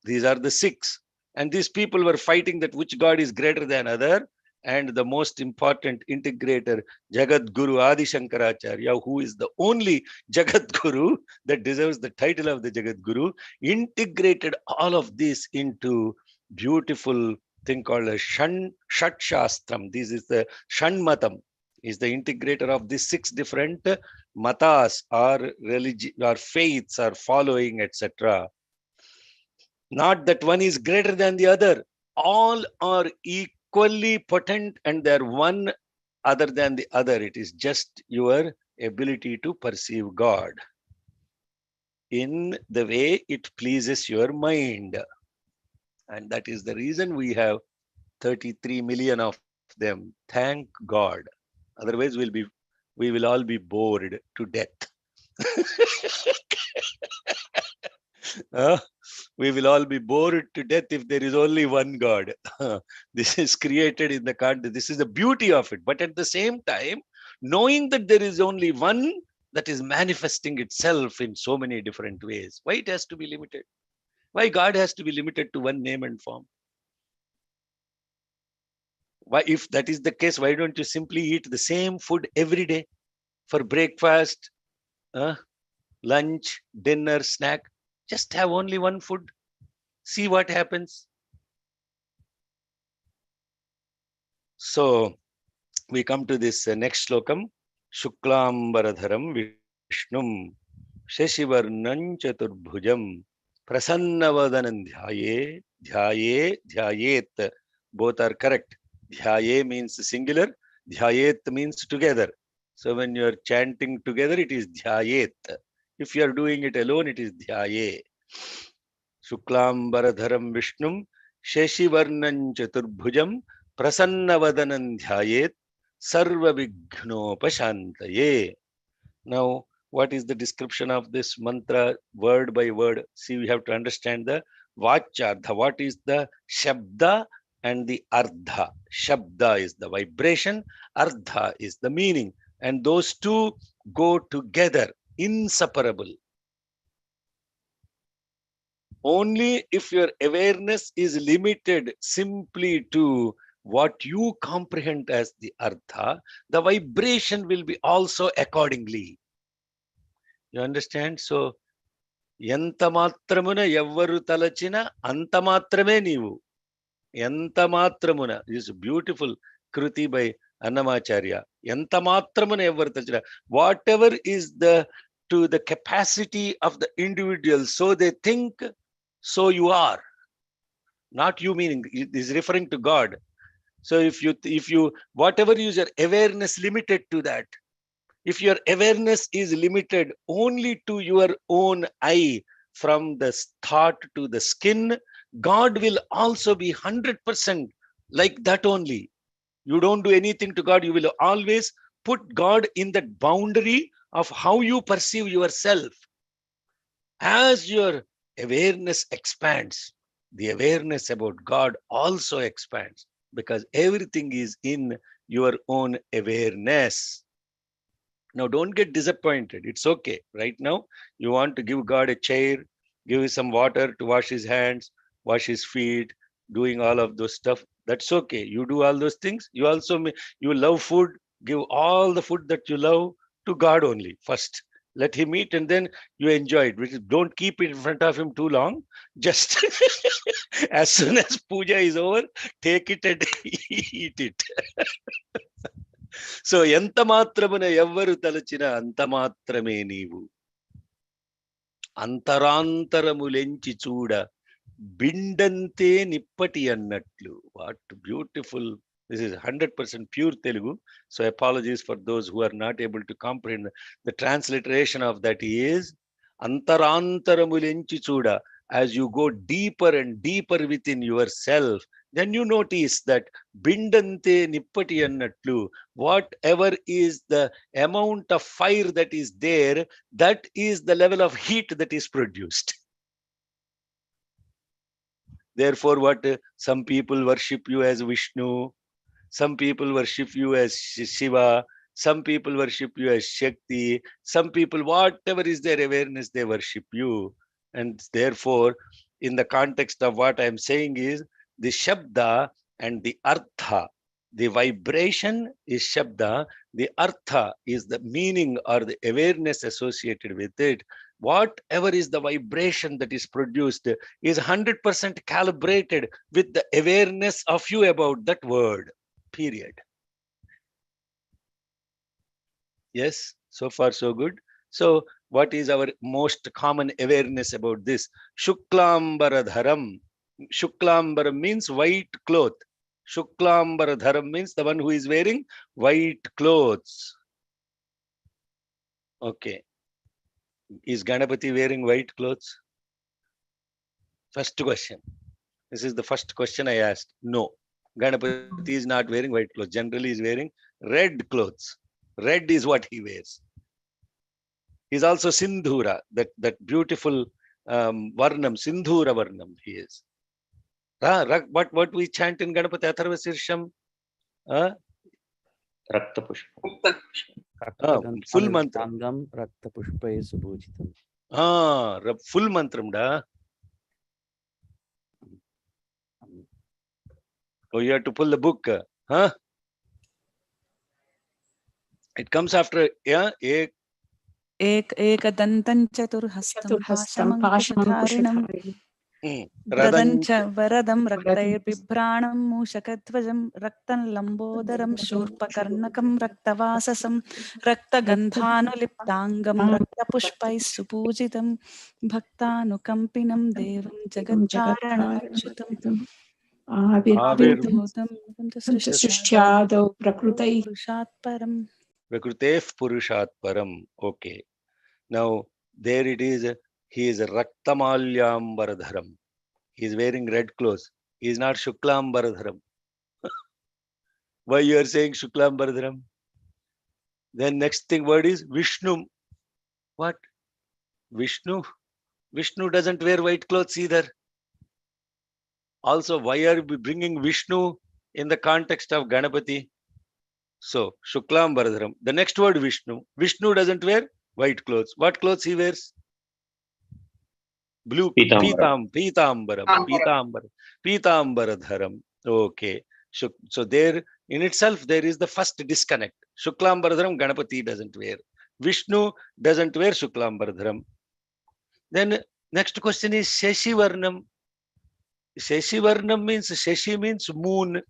These are the 6. And these people were fighting that which God is greater than other. And the most important integrator, Jagat Guru Adi Shankaracharya, who is the only Jagat Guru that deserves the title of the Jagat Guru, integrated all of this into beautiful thing called a Shat Shastram. This is the Shanmatam, is the integrator of these 6 different matas or religion or faiths or following, etc. Not that one is greater than the other. All are equally potent and they're one other than the other. It is just your ability to perceive God in the way it pleases your mind. And that is the reason we have 33 million of them. Thank God. Otherwise, we will all be bored to death. We will all be bored to death if there is only one God. This is created in the context. This is the beauty of it. But at the same time, knowing that there is only one that is manifesting itself in so many different ways. Why it has to be limited? Why God has to be limited to one name and form? Why, if that is the case, why don't you simply eat the same food every day for breakfast, lunch, dinner, snack? Just have only one food. See what happens. So we come to this next slokam. Shuklam Baradharam Vishnum Sheshivarnam Chaturbhujam Prasannavadanam Dhyaye Dhyaye Dhyayet. Both are correct. Dhyaye means singular. Dhyayet means together. So when you are chanting together, it is Dhyayet. If you are doing it alone, it is Dhyaye. Shuklam Baradharam Vishnum Sheshivarnam Chaturbhujam Prasannavadanam Dhyayet Sarva Vignopashantaye. Now, what is the description of this mantra word by word? See, we have to understand the vachyardha. What is the shabda and the ardha? Shabda is the vibration, ardha is the meaning. And those two go together, inseparable. Only if your awareness is limited simply to what you comprehend as the artha, the vibration will be also accordingly. You understand? So, Yantamatramuna yavvaru talachina antamatrame nivu. Yantamatramuna is beautiful kruti by Annamacharya. Yantamatramuna yavvaru talachina. Whatever is to the capacity of the individual, so they think, so you are. Not you meaning, it is referring to God. So if you whatever is your awareness limited to that, if your awareness is limited only to your own eye, from the thought to the skin, God will also be 100% like that only. You don't do anything to God, you will always put God in that boundary of how you perceive yourself. As your awareness expands, the awareness about God also expands, because everything is in your own awareness. Now, don't get disappointed. It's okay. Right now, you want to give God a chair, give him some water to wash his hands, wash his feet, doing all of those stuff. That's okay. You do all those things. You also, you love food, give all the food that you love to God only first. Let him eat and then you enjoy it. Don't keep it in front of him too long. Just as soon as puja is over, take it and eat it. So, enta matramuna yavvaru talachina anta matrame neevu. Antarantaramulenchi chuda bindante nippati annatlu. What beautiful. This is 100% pure Telugu. So apologies for those who are not able to comprehend. The transliteration of that is Antarantaramulenchi chuda. As you go deeper and deeper within yourself, then you notice that bindante nippati annatlu. Whatever is the amount of fire that is there, that is the level of heat that is produced. Therefore, what some people worship you as Vishnu, Some people worship you as Shiva. Some people worship you as Shakti. Some people, whatever is their awareness, they worship you. And therefore, in the context of what I'm saying is, the Shabda and the Artha, the vibration is Shabda, the Artha is the meaning or the awareness associated with it. Whatever is the vibration that is produced is 100% calibrated with the awareness of you about that word, period. Yes, so far so good. So what is our most common awareness about this? Shuklambaradharam. Shuklambaram means white cloth. Shuklambaradharam means the one who is wearing white clothes. Okay. Is Ganapathi wearing white clothes? First question. This is the first question I asked. No. Ganapathi is not wearing white clothes. Generally, he is wearing red clothes. Red is what he wears. He's also Sindhura, that beautiful Varnam, Sindhura Varnam he is. What we chant in Ganapathi Atharva Sirsham? Rakta Pushpa. Full mantra. Rakta Pushpa is Subhujitam. Full mantram da. Oh, you have to pull the book. Huh? It comes after Ekadantam chaturhastam pashamangkushathariणam Varadam Raktair Bibranam Mushakadvajam Raktan Lambodaram Shurpakarnakam Raktavasasam Raktagandhanuliptangam Raktapushpai Supujitam Bhaktanukampinam Devam Jagatkaranam Achyutam Avirbhutam Srishyadau Prakrutai Purushat Param. Prakrutef Purushat Param. Okay. Now, there it is. He is Raktamalyambaradharam. He is wearing red clothes. He is not Shuklambaradharam. Why you are saying Shuklambaradharam? Then next thing word is Vishnu. What? Vishnu? Vishnu doesn't wear white clothes either. Also, why are we bringing Vishnu in the context of Ganapathi? So, Shuklambaradharam. The next word Vishnu. Vishnu doesn't wear white clothes. What clothes he wears? Blue. Pitambaram. Pitambaradharam. Okay. So there in itself, there is the first disconnect. Shuklambaradharam, Ganapathi doesn't wear. Vishnu doesn't wear Shuklambaradharam. Then next question is Shashi Varnam. Shashi Varnam means, Shashi means moon.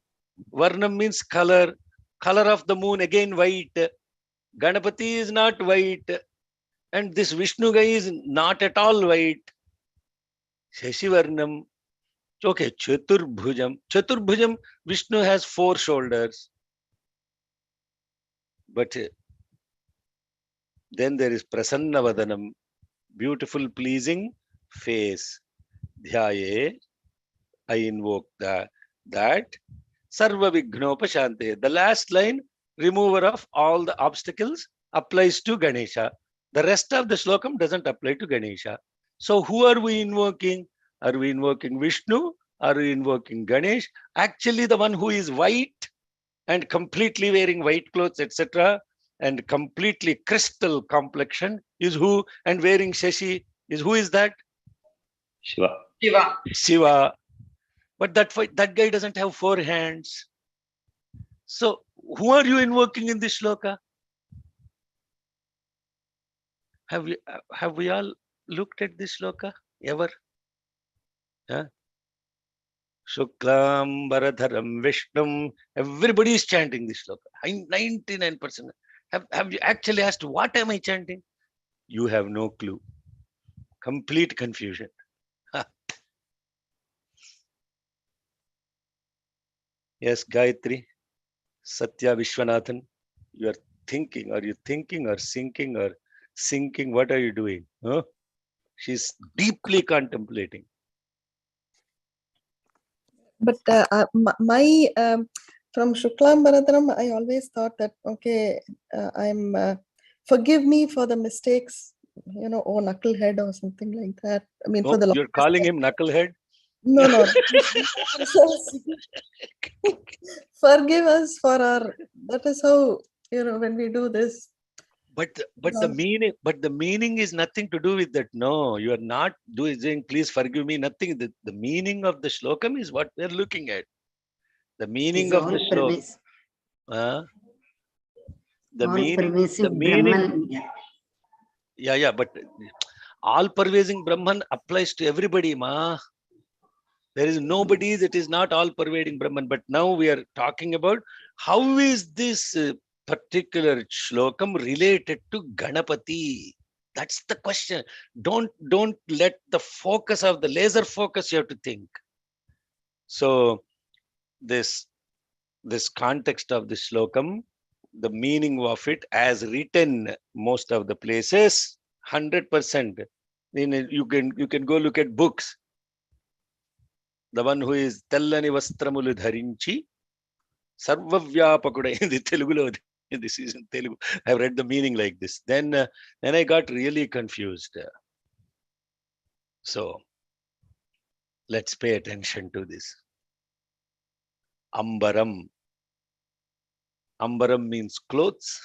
Varnam means color. Color of the moon, again white. Ganapathi is not white. And this Vishnu guy is not at all white. Shashi Varnam. Okay, Chaturbhujam. Chaturbhujam, Vishnu has 4 shoulders. But then there is Prasanna Vadanam. Beautiful, pleasing face. Dhyaye. I invoke that Sarva Vignopashante. The last line, remover of all the obstacles, applies to Ganesha. The rest of the slokam doesn't apply to Ganesha. So who are we invoking? Are we invoking Vishnu? Are we invoking Ganesh? Actually, the one who is white and completely wearing white clothes, etc., and completely crystal complexion is who? And wearing Shashi is who is that? Shiva. But that guy doesn't have 4 hands. So who are you invoking in this shloka? Have we all looked at this shloka ever? Shuklam Baradharam Vishnum. Everybody is chanting this shloka. 99%. Have you actually asked, what am I chanting? You have no clue. Complete confusion. Yes, Gayatri, Satya Vishwanathan, you are thinking or sinking or sinking. What are you doing? Huh? She's deeply contemplating. But my from Shuklam Bharadram, I always thought that, okay, I'm forgive me for the mistakes, oh, knucklehead or something like that. I mean, for the you're calling him knucklehead? No, no. Forgive us for our. That is how, when we do this. But the meaning is nothing to do with that. No, you are not doing. Please forgive me. Nothing. The meaning of the shlokam is what we are looking at. The meaning of the shlokam. The meaning. Yeah. But all-pervading Brahman applies to everybody, ma. There is nobody that is not all-pervading Brahman. But now we are talking about how is this particular shlokam related to Ganapathi. That's the question. Don't let the focus of the laser focus, you have to think. So this context of the shlokam, the meaning of it as written most of the places, 100%. You can go look at books. The one who is Tellani Vastramulu Dharinchi, Sarvavyapakuda in the Telugu. This is in Telugu. I've read the meaning like this. Then I got really confused. So let's pay attention to this. Ambaram. Ambaram means clothes.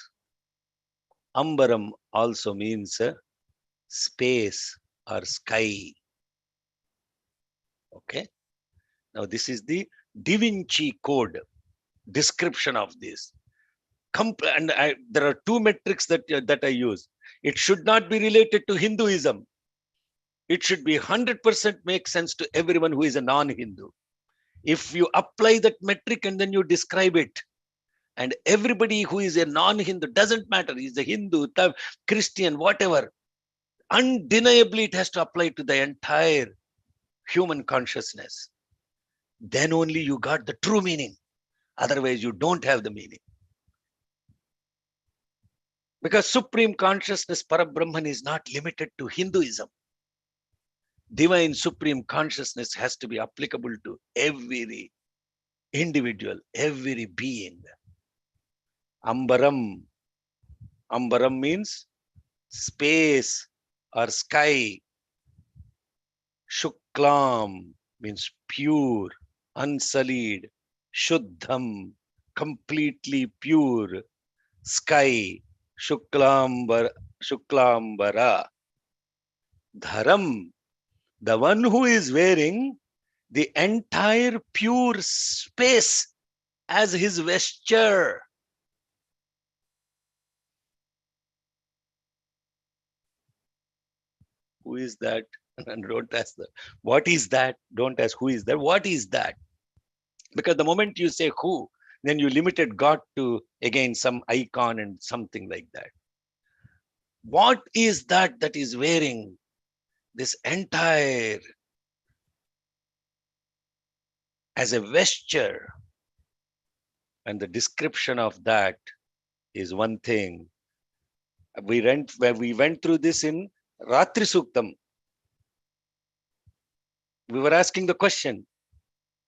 Ambaram also means space or sky. Okay. Now this is the Da Vinci Code description of this. And there are two metrics that I use. It should not be related to Hinduism. It should be 100% make sense to everyone who is a non-Hindu. If you apply that metric and then you describe it, and everybody who is a non-Hindu, doesn't matter, he's a Hindu, Christian, whatever, undeniably it has to apply to the entire human consciousness. Then only you got the true meaning. Otherwise, you don't have the meaning. Because Supreme Consciousness, Parabrahman, is not limited to Hinduism. Divine Supreme Consciousness has to be applicable to every individual, every being. Ambaram. Ambaram means space or sky. Shuklam means pure, unsullied. Shuddham, completely pure. Sky. Shuklambara. Dharam, the one who is wearing the entire pure space as his vesture. Who is that? And don't ask that. What is that? Don't ask who is that. What is that? Because the moment you say who, then you limited God to, again, some icon and something like that. What is that is wearing this entire as a vesture? And the description of that is one thing. We went through this in Ratri Suktam. We were asking the question.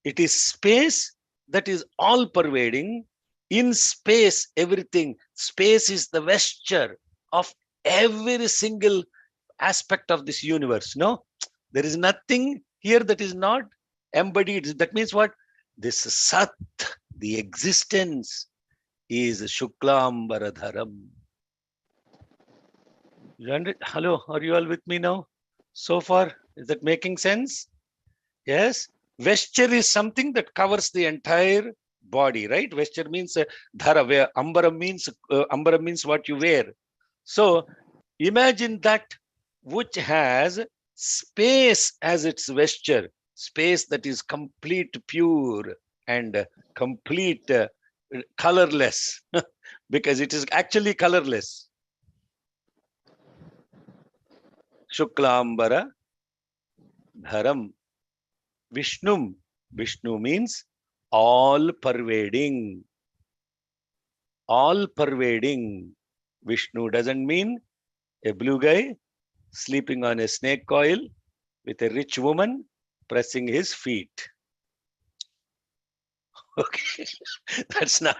It is space that is all pervading. In space, everything. Space is the vesture of every single aspect of this universe. No, there is nothing here that is not embodied. That means what? This Sat, the existence, is Shuklam Varadharam. Hello, are you all with me now? So far, is that making sense? Yes. Vesture is something that covers the entire body, right? Vesture means dhara, where ambaram means what you wear. So imagine that which has space as its vesture, space that is complete, pure, and complete colorless, because it is actually colorless. Shuklambara dharam. Vishnum. Vishnu means all pervading. All pervading. Vishnu doesn't mean a blue guy sleeping on a snake coil with a rich woman pressing his feet. Okay, that's not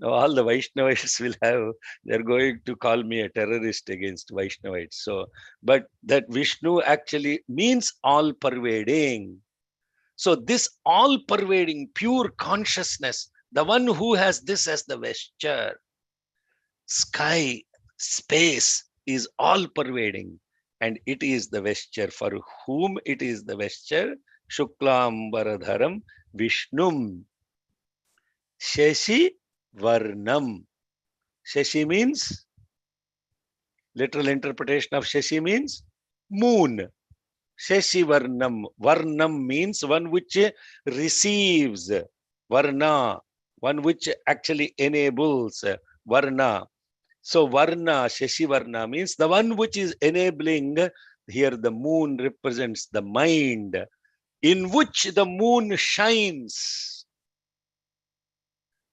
all the Vaishnavites will have. They're going to call me a terrorist against Vaishnavites. So, but that Vishnu actually means all pervading. So this all-pervading pure consciousness, the one who has this as the vesture, sky, space is all-pervading, and it is the vesture. For whom it is the vesture? Shuklam Varadharam Vishnum Shashi Varnam. Shashi means, literal interpretation of Shashi means moon. Shashi Varnam. Varnam means one which receives. Varna, one which actually enables. Varna. So Varna, Shashi Varna means the one which is enabling. Here the moon represents the mind, in which the moon shines.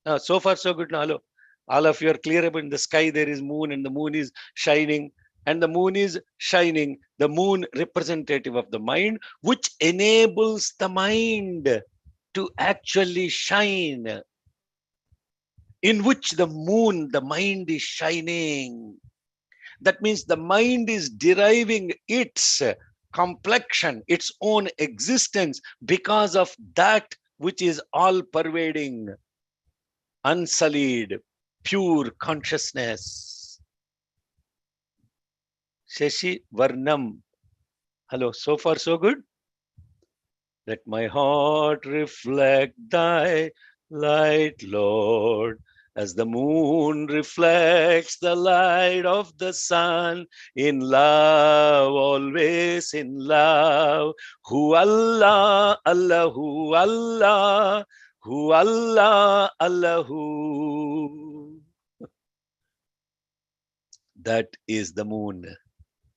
Now, so far so good. Now, hello. All of you are clear about in the sky there is moon and the moon is shining. And the moon is shining. The moon representative of the mind, which enables the mind to actually shine. In which the moon, the mind is shining. That means the mind is deriving its complexion, its own existence, because of that which is all-pervading, unsullied, pure consciousness. Shashi Varnam. Hello, so far so good? Let my heart reflect thy light, Lord, as the moon reflects the light of the sun, in love, always in love. Hu Allah, Allahu Allah, Hu Allah, Allahu. That is the moon.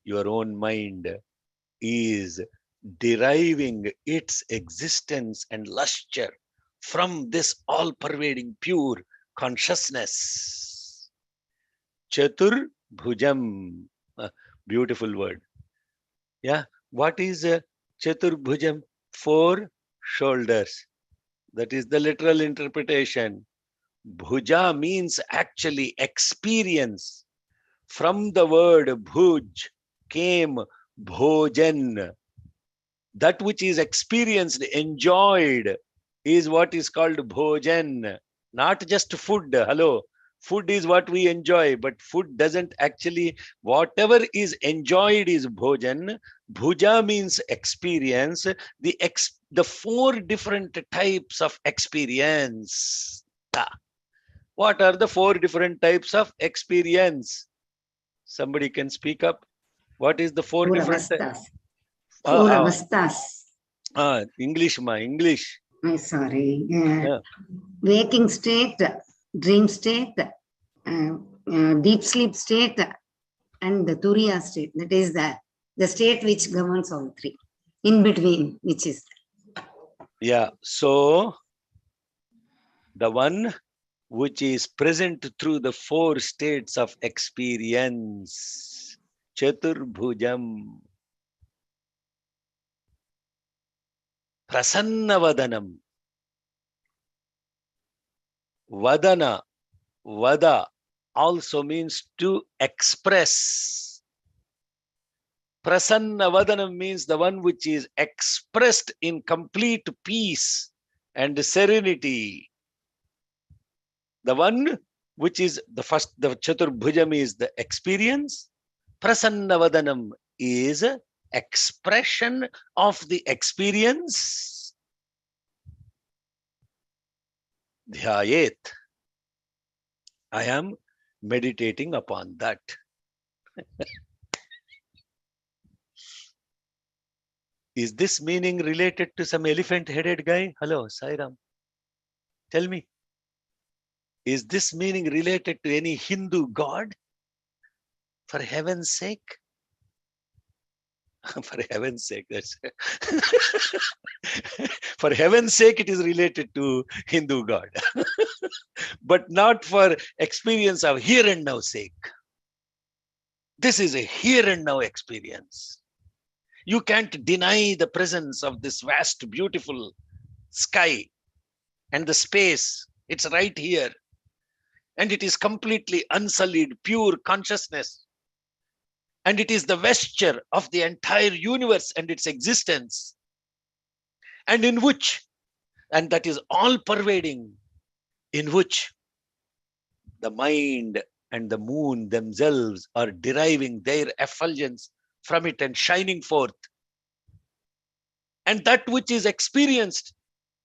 Your own mind is deriving its existence and lustre from this all-pervading pure consciousness. Chatur Bhujam. Beautiful word. Yeah. What is Chatur Bhujam? 4 shoulders. That is the literal interpretation. Bhuja means actually experience. From the word Bhuj came Bhojan. That which is experienced, enjoyed, is what is called Bhojan. Not just food. Hello. Food is what we enjoy, but food doesn't actually, whatever is enjoyed is Bhojan. Bhuja means experience. The 4 different types of experience. What are the 4 different types of experience? Somebody can speak up. What is the 4 different types? English, English. I'm sorry. Waking state, dream state, deep sleep state, and the Turiya state. That is the state which governs all 3. In between, which is. Yeah. So the one which is present through the 4 states of experience. Chaturbhujam. Prasanna Vadana, Vada also means to express. Prasanna Vadanam means the one which is expressed in complete peace and serenity. The one which is the first, the Chaturbhujam is the experience. Prasanna Vadanam is expression of the experience. Dhyayet. I am meditating upon that. Is this meaning related to some elephant-headed guy? Hello, Sairam. Tell me. Is this meaning related to any Hindu god? For heaven's sake. For heaven's sake, that's for heaven's sake, it is related to Hindu god, but not for experience of here and now sake. This is a here and now experience. You can't deny the presence of this vast, beautiful sky and the space. It's right here. And it is completely unsullied, pure consciousness. And it is the vesture of the entire universe and its existence. and in which, and that is all pervading, in which the mind and the moon themselves are deriving their effulgence from it and shining forth. And that which is experienced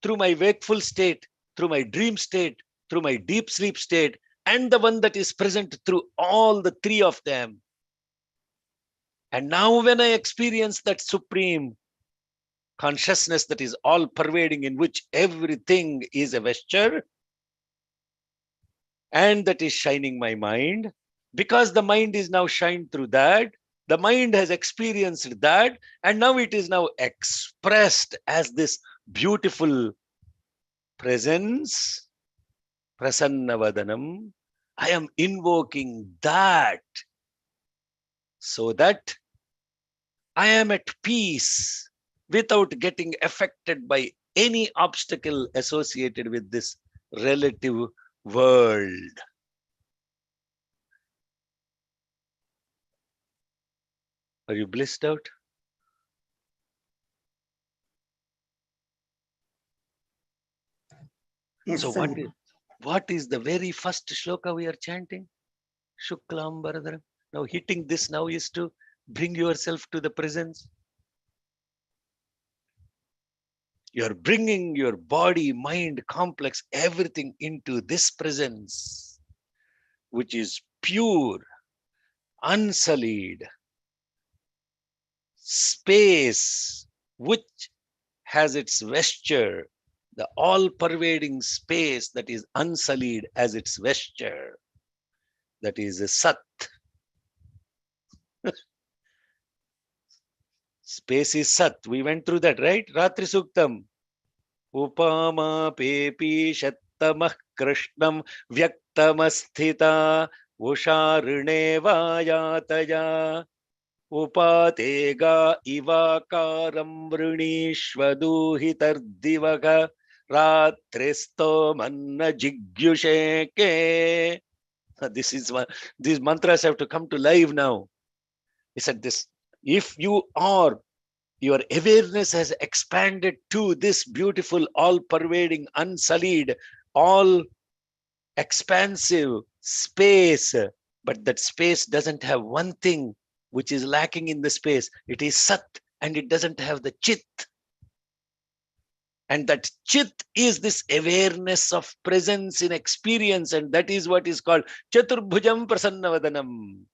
through my wakeful state, through my dream state, through my deep sleep state, and the one that is present through all the three of them. And now when I experience that supreme consciousness that is all pervading, in which everything is a vesture, and that is shining my mind, because the mind is now shined through that, the mind has experienced that, and now it is now expressed as this beautiful presence, Prasannavadanam. I am invoking that so that I am at peace without getting affected by any obstacle associated with this relative world. Are you blissed out? Yes, So sir. what is the very first shloka we are chanting? Shuklam Bharadaram. Now hitting this now is to bring yourself to the presence. You're bringing your body, mind, complex, everything into this presence, which is pure, unsullied, space, which has its vesture, the all-pervading space that is unsullied as its vesture. That is a Sat. Space is Sat. We went through that, right? Ratri Suktam. Upama pepi shattamah krishnam vyaktamasthita usharine vayataya upatega ivakaram vrinishvaduhitardivaga ratristo manna jigyusheke. This is one. These mantras have to come to life now. He said this. If you are, your awareness has expanded to this beautiful, all-pervading, unsullied, all expansive space, but that space doesn't have one thing which is lacking in the space. It is Sat, and it doesn't have the Chit. And that Chit is this awareness of presence in experience, and that is what is called Chaturbhujam Prasannavadanam.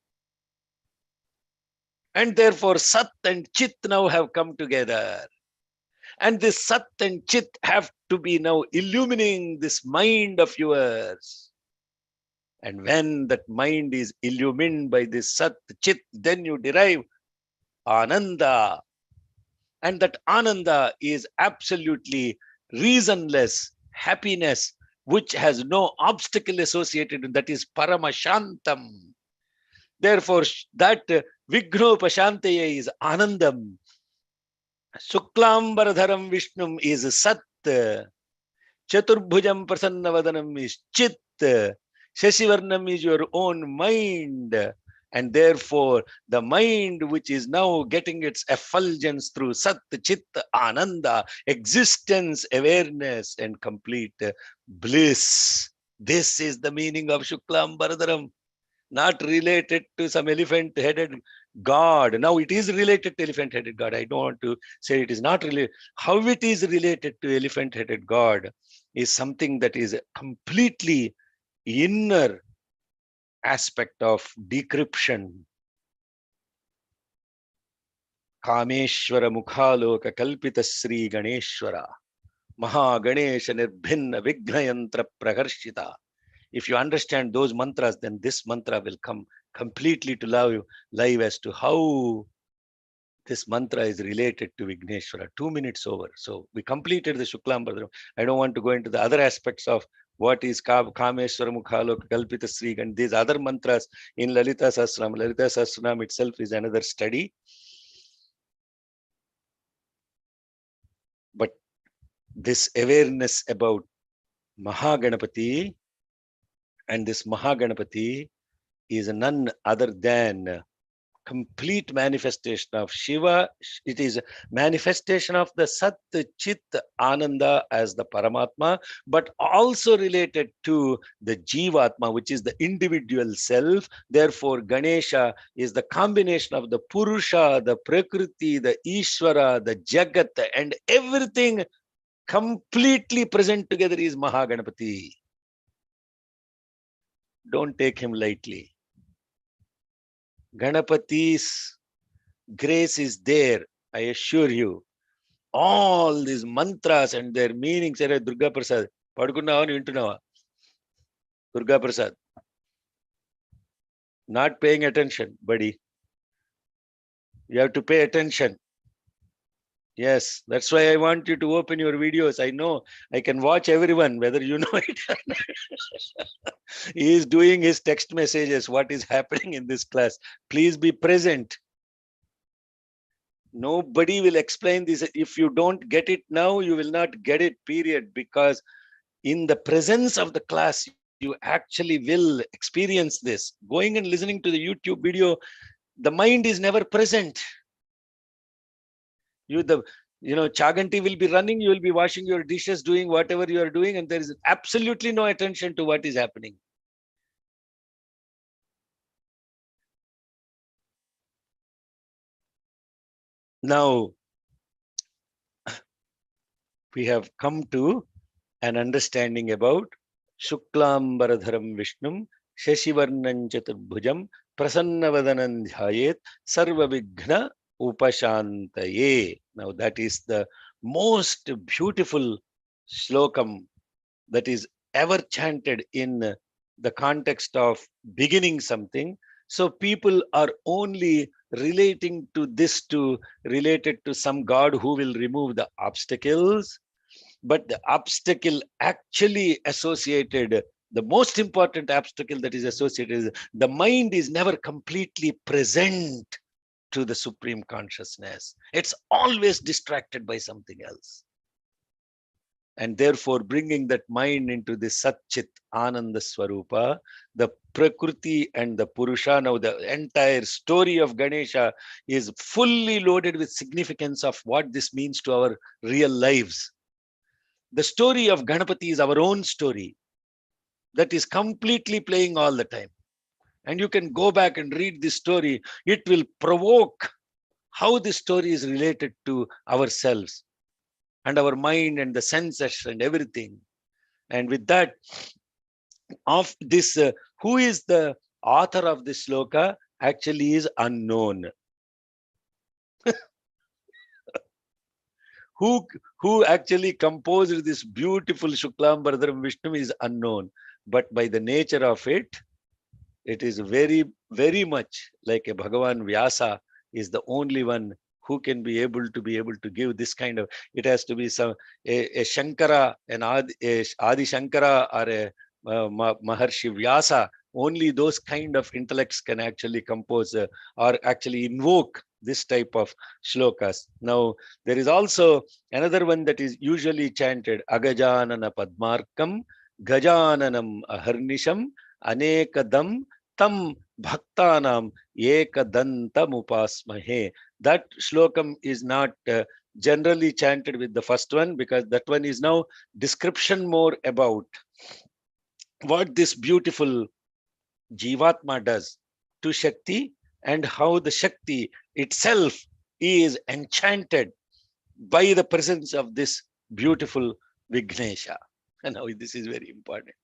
And therefore, Sat and Chit now have come together. And this Sat and Chit have to be now illumining this mind of yours. And when that mind is illumined by this Sat, Chit, then you derive Ananda. And that Ananda is absolutely reasonless happiness, which has no obstacle associated, and that is Paramashantam. Therefore, that Vignopashantaya is Anandam. Shuklambaradharam Vishnum is Sat. Chaturbhujam Prasannavadanam is Chit. Shashivarnam is your own mind. And therefore, the mind which is now getting its effulgence through Sat, Chit, Ananda, existence, awareness, and complete bliss. This is the meaning of Shuklambaradharam. Not related to some elephant-headed god. Now it is related to elephant-headed god. I don't want to say it is not related. How it is related to elephant-headed god is something that is a completely inner aspect of decryption. Kameshwara Mukhaloka Kalpita Sri Ganeshwara Maha Ganesha Nirbhinna Vignayantra Prakarshita. If you understand those mantras, then this mantra will come completely to live as to how this mantra is related to Vigneshwara. 2 minutes over. So we completed the Shuklambaradharam. I don't want to go into the other aspects of what is Kameshwara Mukhaloka Kalpita Sri and these other mantras in Lalita Sahasranam. Lalita Sahasranam itself is another study. But this awareness about Mahaganapathi, and this Mahaganapathi is none other than complete manifestation of Shiva. It is manifestation of the Sat Chit Ananda as the Paramatma, but also related to the Jivatma, which is the individual self. Therefore, Ganesha is the combination of the Purusha, the Prakriti, the Ishvara, the Jagat, and everything completely present together is Mahaganapathi. Don't take him lightly. Ganapati's grace is there, I assure you. All these mantras and their meanings. Durga Prasad. Padukunnava vintunava. Durga Prasad. Not paying attention, buddy. You have to pay attention. Yes, that's why I want you to open your videos. I know I can watch everyone, whether you know it or not. He is doing his text messages, what is happening in this class. Please be present. Nobody will explain this. If you don't get it now, you will not get it, period. Because in the presence of the class, you actually will experience this. Going and listening to the YouTube video, the mind is never present. Chaganti will be running, you will be washing your dishes, doing whatever you are doing, and there is absolutely no attention to what is happening. Now, we have come to an understanding about Shuklam Baradharam Vishnum, Shashivarnam Chaturbhujam, Prasannavadanam Dhyayet, Sarva Vighna Upashantaye. Now, that is the most beautiful slokam that is ever chanted in the context of beginning something. So people are only relating to this related to some God who will remove the obstacles. But the obstacle actually associated, the most important obstacle that is associated is the mind is never completely present to the Supreme Consciousness. It's always distracted by something else. And therefore, bringing that mind into the Satchit Ananda Swarupa, the Prakriti and the Purusha. Now, the entire story of Ganesha is fully loaded with significance of what this means to our real lives. The story of Ganapathi is our own story that is completely playing all the time. And you can go back and read this story. It will provoke how this story is related to ourselves and our mind and the senses and everything. And with that, of this, who is the author of this sloka actually is unknown. Who actually composed this beautiful Shuklam Baradharam Vishnu is unknown. But by the nature of it, it is very, very much like a Bhagavan Vyasa is the only one who can be able to give this kind of, it has to be a Shankara, an Adi Shankara or a Maharshi Vyasa. Only those kind of intellects can actually compose or actually invoke this type of shlokas. Now, there is also another one that is usually chanted, Agajanana Padmarkam, Gajananam Aharnisham, Anekadam Tam Bhaktanam Ekadantam Upasmahe. That shlokam is not generally chanted with the first one, because that one is now description more about what this beautiful Jivatma does to Shakti and how the Shakti itself is enchanted by the presence of this beautiful Vignesha. And now this is very important.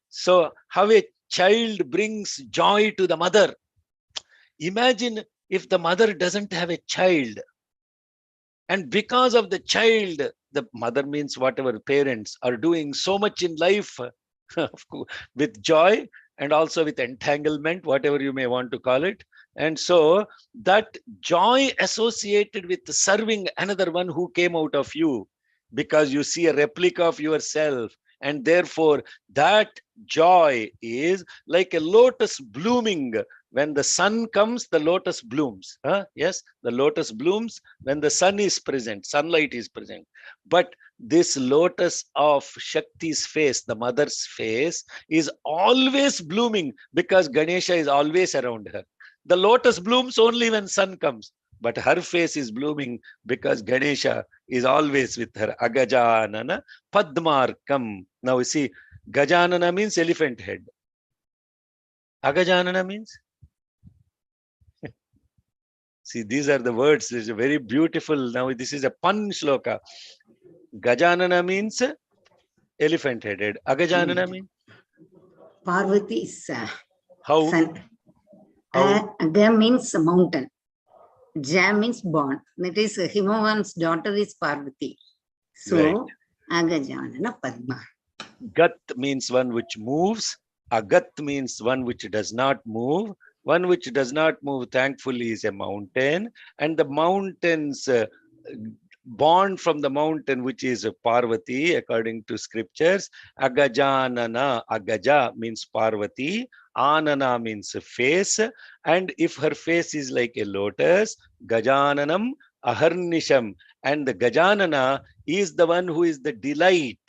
So how a child brings joy to the mother. Imagine if the mother doesn't have a child, and because of the child, the mother means whatever parents are doing so much in life with joy and also with entanglement, whatever you may want to call it. And so that joy associated with serving another one who came out of you, because you see a replica of yourself, and therefore that joy is like a lotus blooming. When the sun comes, the lotus blooms. Yes, the lotus blooms when the sun is present, sunlight is present. But this lotus of Shakti's face, the mother's face, is always blooming because Ganesha is always around her. The lotus blooms only when sun comes. But her face is blooming because Ganesha is always with her. Agajanana Padmarkam. Now you see, Gajanana means elephant head. Agajanana means? See, these are the words. This is a very beautiful. Now this is a pun shloka. Gajanana means elephant headed. Agajanana means? Parvati is How? sun. How? Aga means mountain. Ja means born. That is Himavan's daughter is Parvati. So, Right. Agajanana Padma. Gat means one which moves. Agat means one which does not move. One which does not move, thankfully, is a mountain. And the mountains, born from the mountain, which is Parvati, according to scriptures. Agajanana, Agaja means Parvati. Anana means face. And if her face is like a lotus, Gajananam Aharnisham. And the Gajanana is the one who is the delight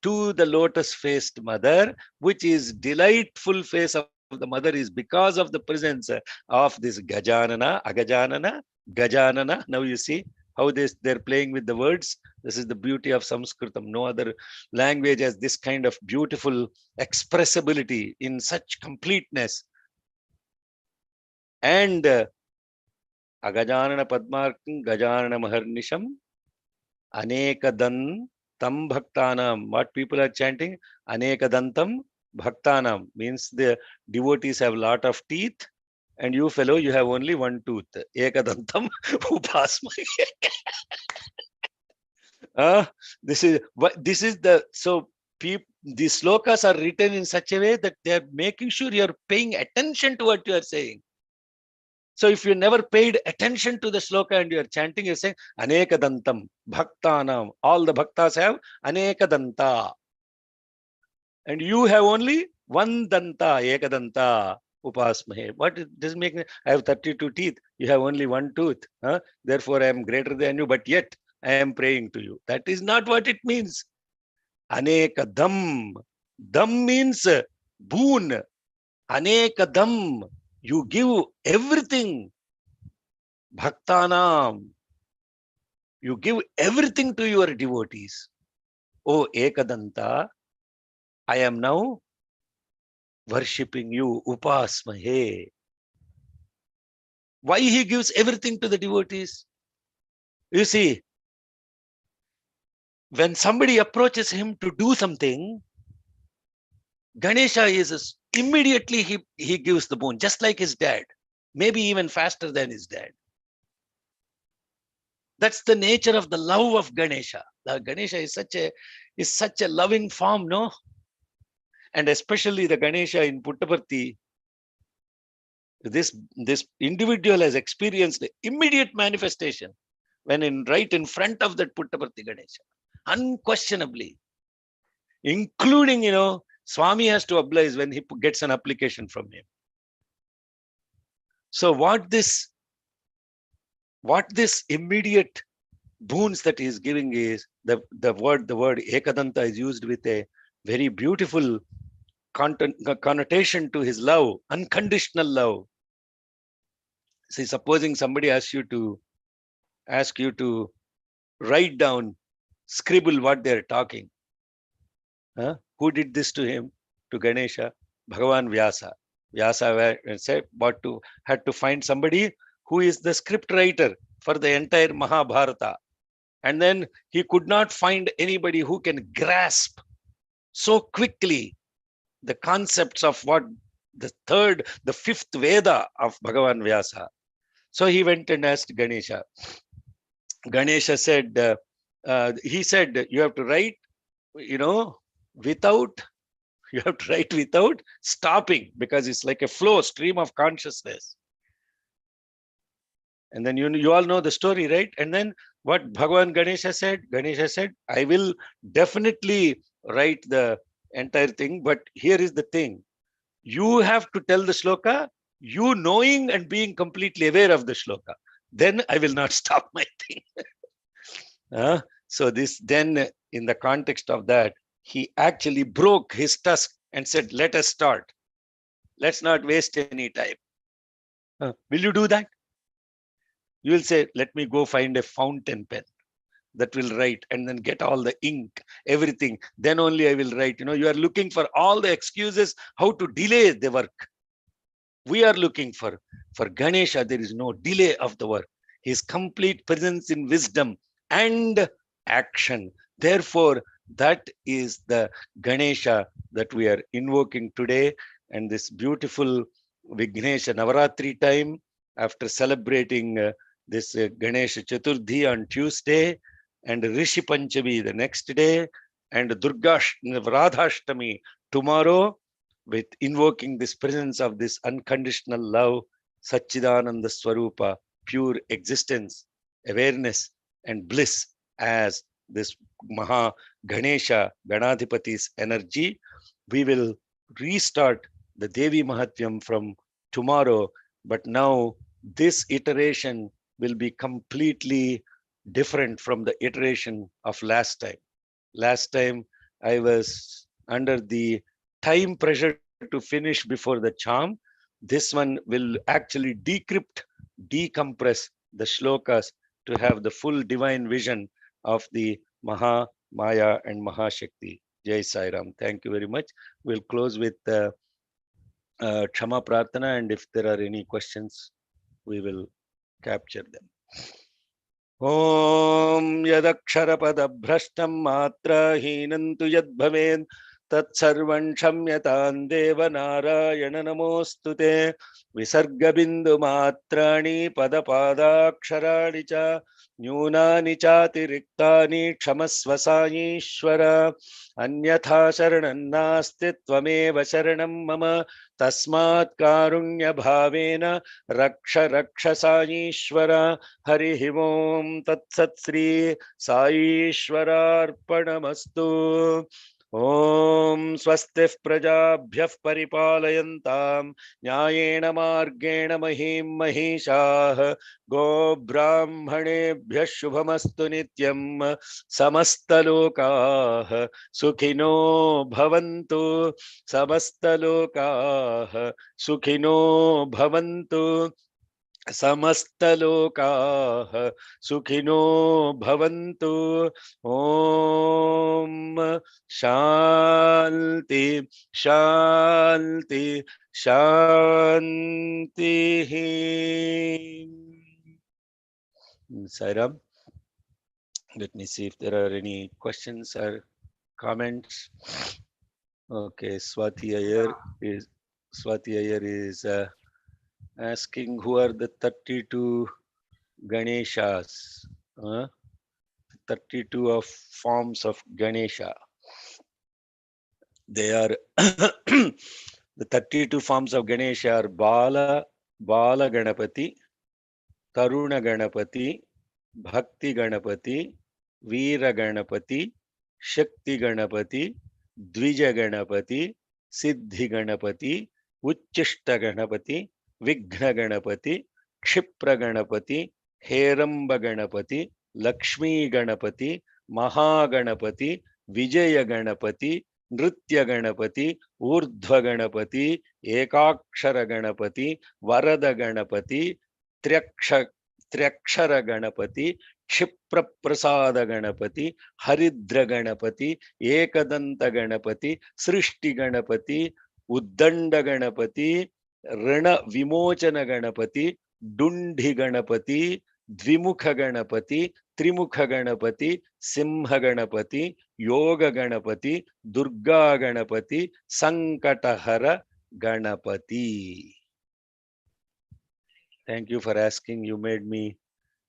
to the lotus-faced mother, which is delightful face of the mother is because of the presence of this Gajanana, Agajanana, Gajanana. Now you see how they're playing with the words. This is the beauty of Sanskritam. No other language has this kind of beautiful expressibility in such completeness. And Agajanana Padmarkam, Gajanana Maharnisham, Anekadan Tam Bhaktanam. What people are chanting? Anekadantam Bhaktanam means the devotees have a lot of teeth, and you fellow, you have only one tooth. Ekadantam Upasmaya. This is the so these slokas are written in such a way that they are making sure you are paying attention to what you are saying. So if you never paid attention to the sloka and you are chanting, you're saying Anekadantam Bhaktanam. All the bhaktas have Anekadanta. And you have only one danta, Ekadanta Upasmahe. What does it make? I have 32 teeth. You have only one tooth. Therefore, I am greater than you, but yet I am praying to you. That is not what it means. Anekadam. Dam means boon. Anekadam. You give everything. Bhaktanam. You give everything to your devotees. Oh, Ekadanta, I am now worshipping you. Upasmahe. Why he gives everything to the devotees? You see, when somebody approaches him to do something, Ganesha is immediately he gives the boon, just like his dad, maybe even faster than his dad. That's the nature of the love of Ganesha. The Ganesha is such a loving form, no? And especially the Ganesha in Puttaparthi, this individual has experienced the immediate manifestation when right in front of that Puttaparthi Ganesha, unquestionably, including, Swami has to oblige when he gets an application from him. So what this immediate boons that he is giving is the word Ekadanta is used with a very beautiful connotation to his love, unconditional love. See, supposing somebody asks you to write down, scribble what they're talking. Who did this to him? To Ganesha? Bhagavan Vyasa. Vyasa had to find somebody who is the script writer for the entire Mahabharata. And then he could not find anybody who can grasp so quickly the concepts of what the fifth Veda of Bhagavan Vyasa. So he went and asked Ganesha. Ganesha said, he said, you have to write, without stopping, because it's like a flow, stream of consciousness. And then you all know the story, right? And then what Bhagavan Ganesha said? Ganesha said, I will definitely write the entire thing, but here is the thing. You have to tell the shloka, you knowing and being completely aware of the shloka. Then I will not stop my thing. So this then, in the context of that, he actually broke his tusk and said, let us start. Let's not waste any time. Will you do that? You will say, let me go find a fountain pen that will write and then get all the ink, everything. Then only I will write. You are looking for all the excuses how to delay the work. We are looking for Ganesha, there is no delay of the work. His complete presence in wisdom and action. Therefore, that is the Ganesha that we are invoking today. And this beautiful Vignesha Navaratri time, after celebrating this Ganesha Chaturthi on Tuesday, and Rishi Panchami the next day, and Radhashtami tomorrow, with invoking this presence of this unconditional love, Satchidananda Swarupa, pure existence, awareness, and bliss as this Maha Ganesha, Ganadhipati's energy. We will restart the Devi Mahatyam from tomorrow, but now this iteration will be completely different from the iteration of last time. Last time I was under the time pressure to finish before the charm. This one will actually decrypt, decompress the shlokas to have the full divine vision of the Maha, Maya and Mahashakti. Jai Sai Ram. Thank you very much. We'll close with Kshama Prarthana, and if there are any questions, we will capture them. Om Yadaksharapadabrashtam Matrahinam tu Yadbhaven Tatsarvan Shamyatan Deva Narayana Namostute Visarga Bindu Matrani Padapadaksharaani Cha Nyunani Chatiriktaani Kshamasva Saishwara Anyatha Sharanam Nasti Tvameva Sharanam Mama Tasmat Karunya Bhavena Raksha Raksha Saishwara Hari Om Tat Sat Sri Saishwararpanamastu. Om Swastif Prajabhyah Paripalayantam Nyayena Margena Mahim Mahishah Go Brahmanebhyah Shubhamastu Nityam Samastalokah Sukhino Bhavantu Samastalokah Sukhino Bhavantu Samastalokaah Sukhino Bhavantu. Om Shanti Shanti Shanti. Sairam, let me see if there are any questions or comments. Okay, Swati Iyer is asking who are the 32 Ganeshas, 32 of forms of Ganesha. They are the 32 forms of Ganesha are Bala Ganapati, Taruna Ganapati, Bhakti Ganapati, Veera Ganapati, Shakti Ganapati, Dvija Ganapati, Siddhi Ganapati, Uchchishta Ganapati, Vighna Ganapati, Kshipra Ganapati, Heramba Ganapati, Lakshmi Ganapati, Maha Ganapati, Vijaya Ganapati, Nritya Ganapati, Urdhva Ganapati, Ekakshara Ganapati, Varada Ganapati, Triakshara Ganapati, Kshipra Prasada Ganapati, Haridra Ganapati, Ekadanta Ganapati, Srishti Ganapati, Uddanda Ganapati, Rana Vimochana Ganapati, Dundhi Ganapati, Dvimukha Ganapati, Trimukha Ganapati, Simha Ganapati, Yoga Ganapati, Durga Ganapati, Sankatahara Ganapati. Thank you for asking. You made me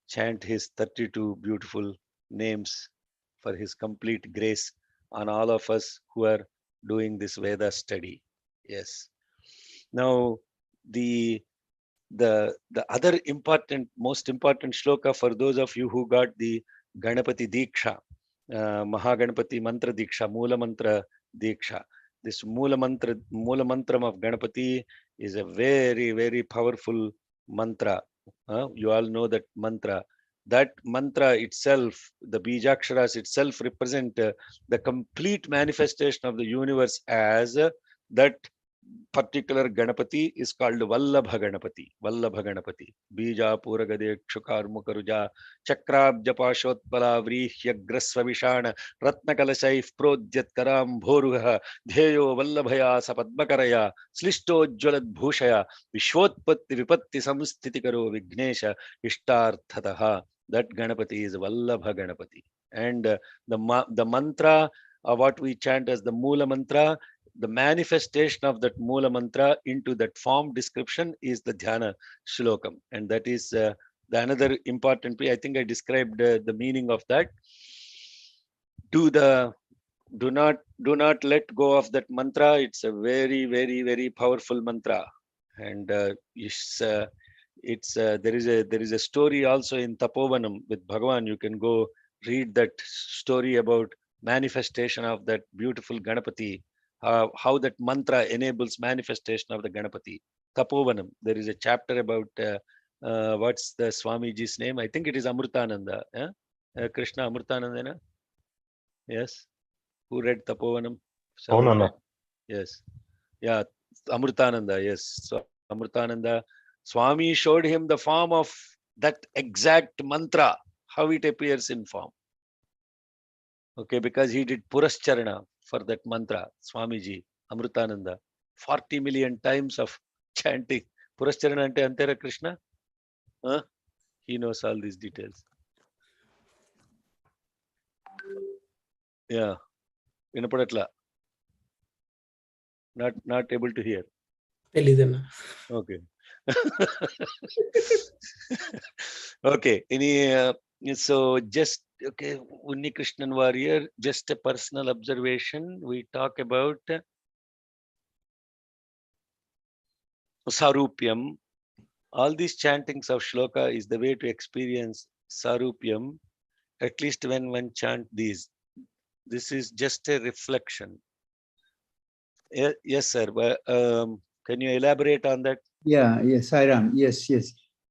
chant his 32 beautiful names for his complete grace on all of us who are doing this Veda study. Yes. Now, the other most important shloka for those of you who got the Ganapati Diksha, Mahaganapati Mantra Diksha, Mula Mantra Diksha. This Mula Mantram of Ganapati is a very, very powerful mantra. You all know that mantra. That mantra itself, the Bijaksharas itself represent the complete manifestation of the universe as that particular Ganapathi is called Vallabha Ganapathi. Vallabha Ganapathi. Bija Puragade Kshukarmukaruja Chakrabja Pashotpala Vrihya Grasvavishana Ratnakalashaif Prodjat Karam Bhoruha Dheyo Vallabhaya Sapadmakaraya Slisto Jwalad Bhushaya Vishwotpatti Vipatti Samsthitikaro Vignesha Ishtarthataha. That Ganapathi is Vallabha Ganapathi. And the mantra, what we chant as the Mula mantra, the manifestation of that Mula mantra into that form description is the Dhyana Shlokam. And that is the another important piece. I think I described the meaning of that. Do not let go of that mantra. It's a very, very, very powerful mantra. And there is a story also in Tapovanam with Bhagavan. You can go read that story about manifestation of that beautiful Ganapathi. How that mantra enables manifestation of the Ganapathi. Tapovanam. There is a chapter about what's the Swamiji's name? I think it is Amrutananda. Krishna Amrutananda. Yes. Who read Tapovanam? Aunana. Yes. Yeah. Amrutananda. Yes. So Amrutananda. Swami showed him the form of that exact mantra, how it appears in form. Okay, because he did Purascharana for that mantra, Swamiji, Amrutananda, 40 million times of chanting. Purascharana ante Antera Krishna? He knows all these details. Yeah. Vinapadatla. Not able to hear. Okay. Okay. So just okay, Unni Krishnan warrior, just a personal observation. We talk about Sarupyam. All these chantings of shloka is the way to experience Sarupyam, at least when one chant these. This is just a reflection. Yes, sir. Can you elaborate on that? Yeah, yes, Sairam. Yes.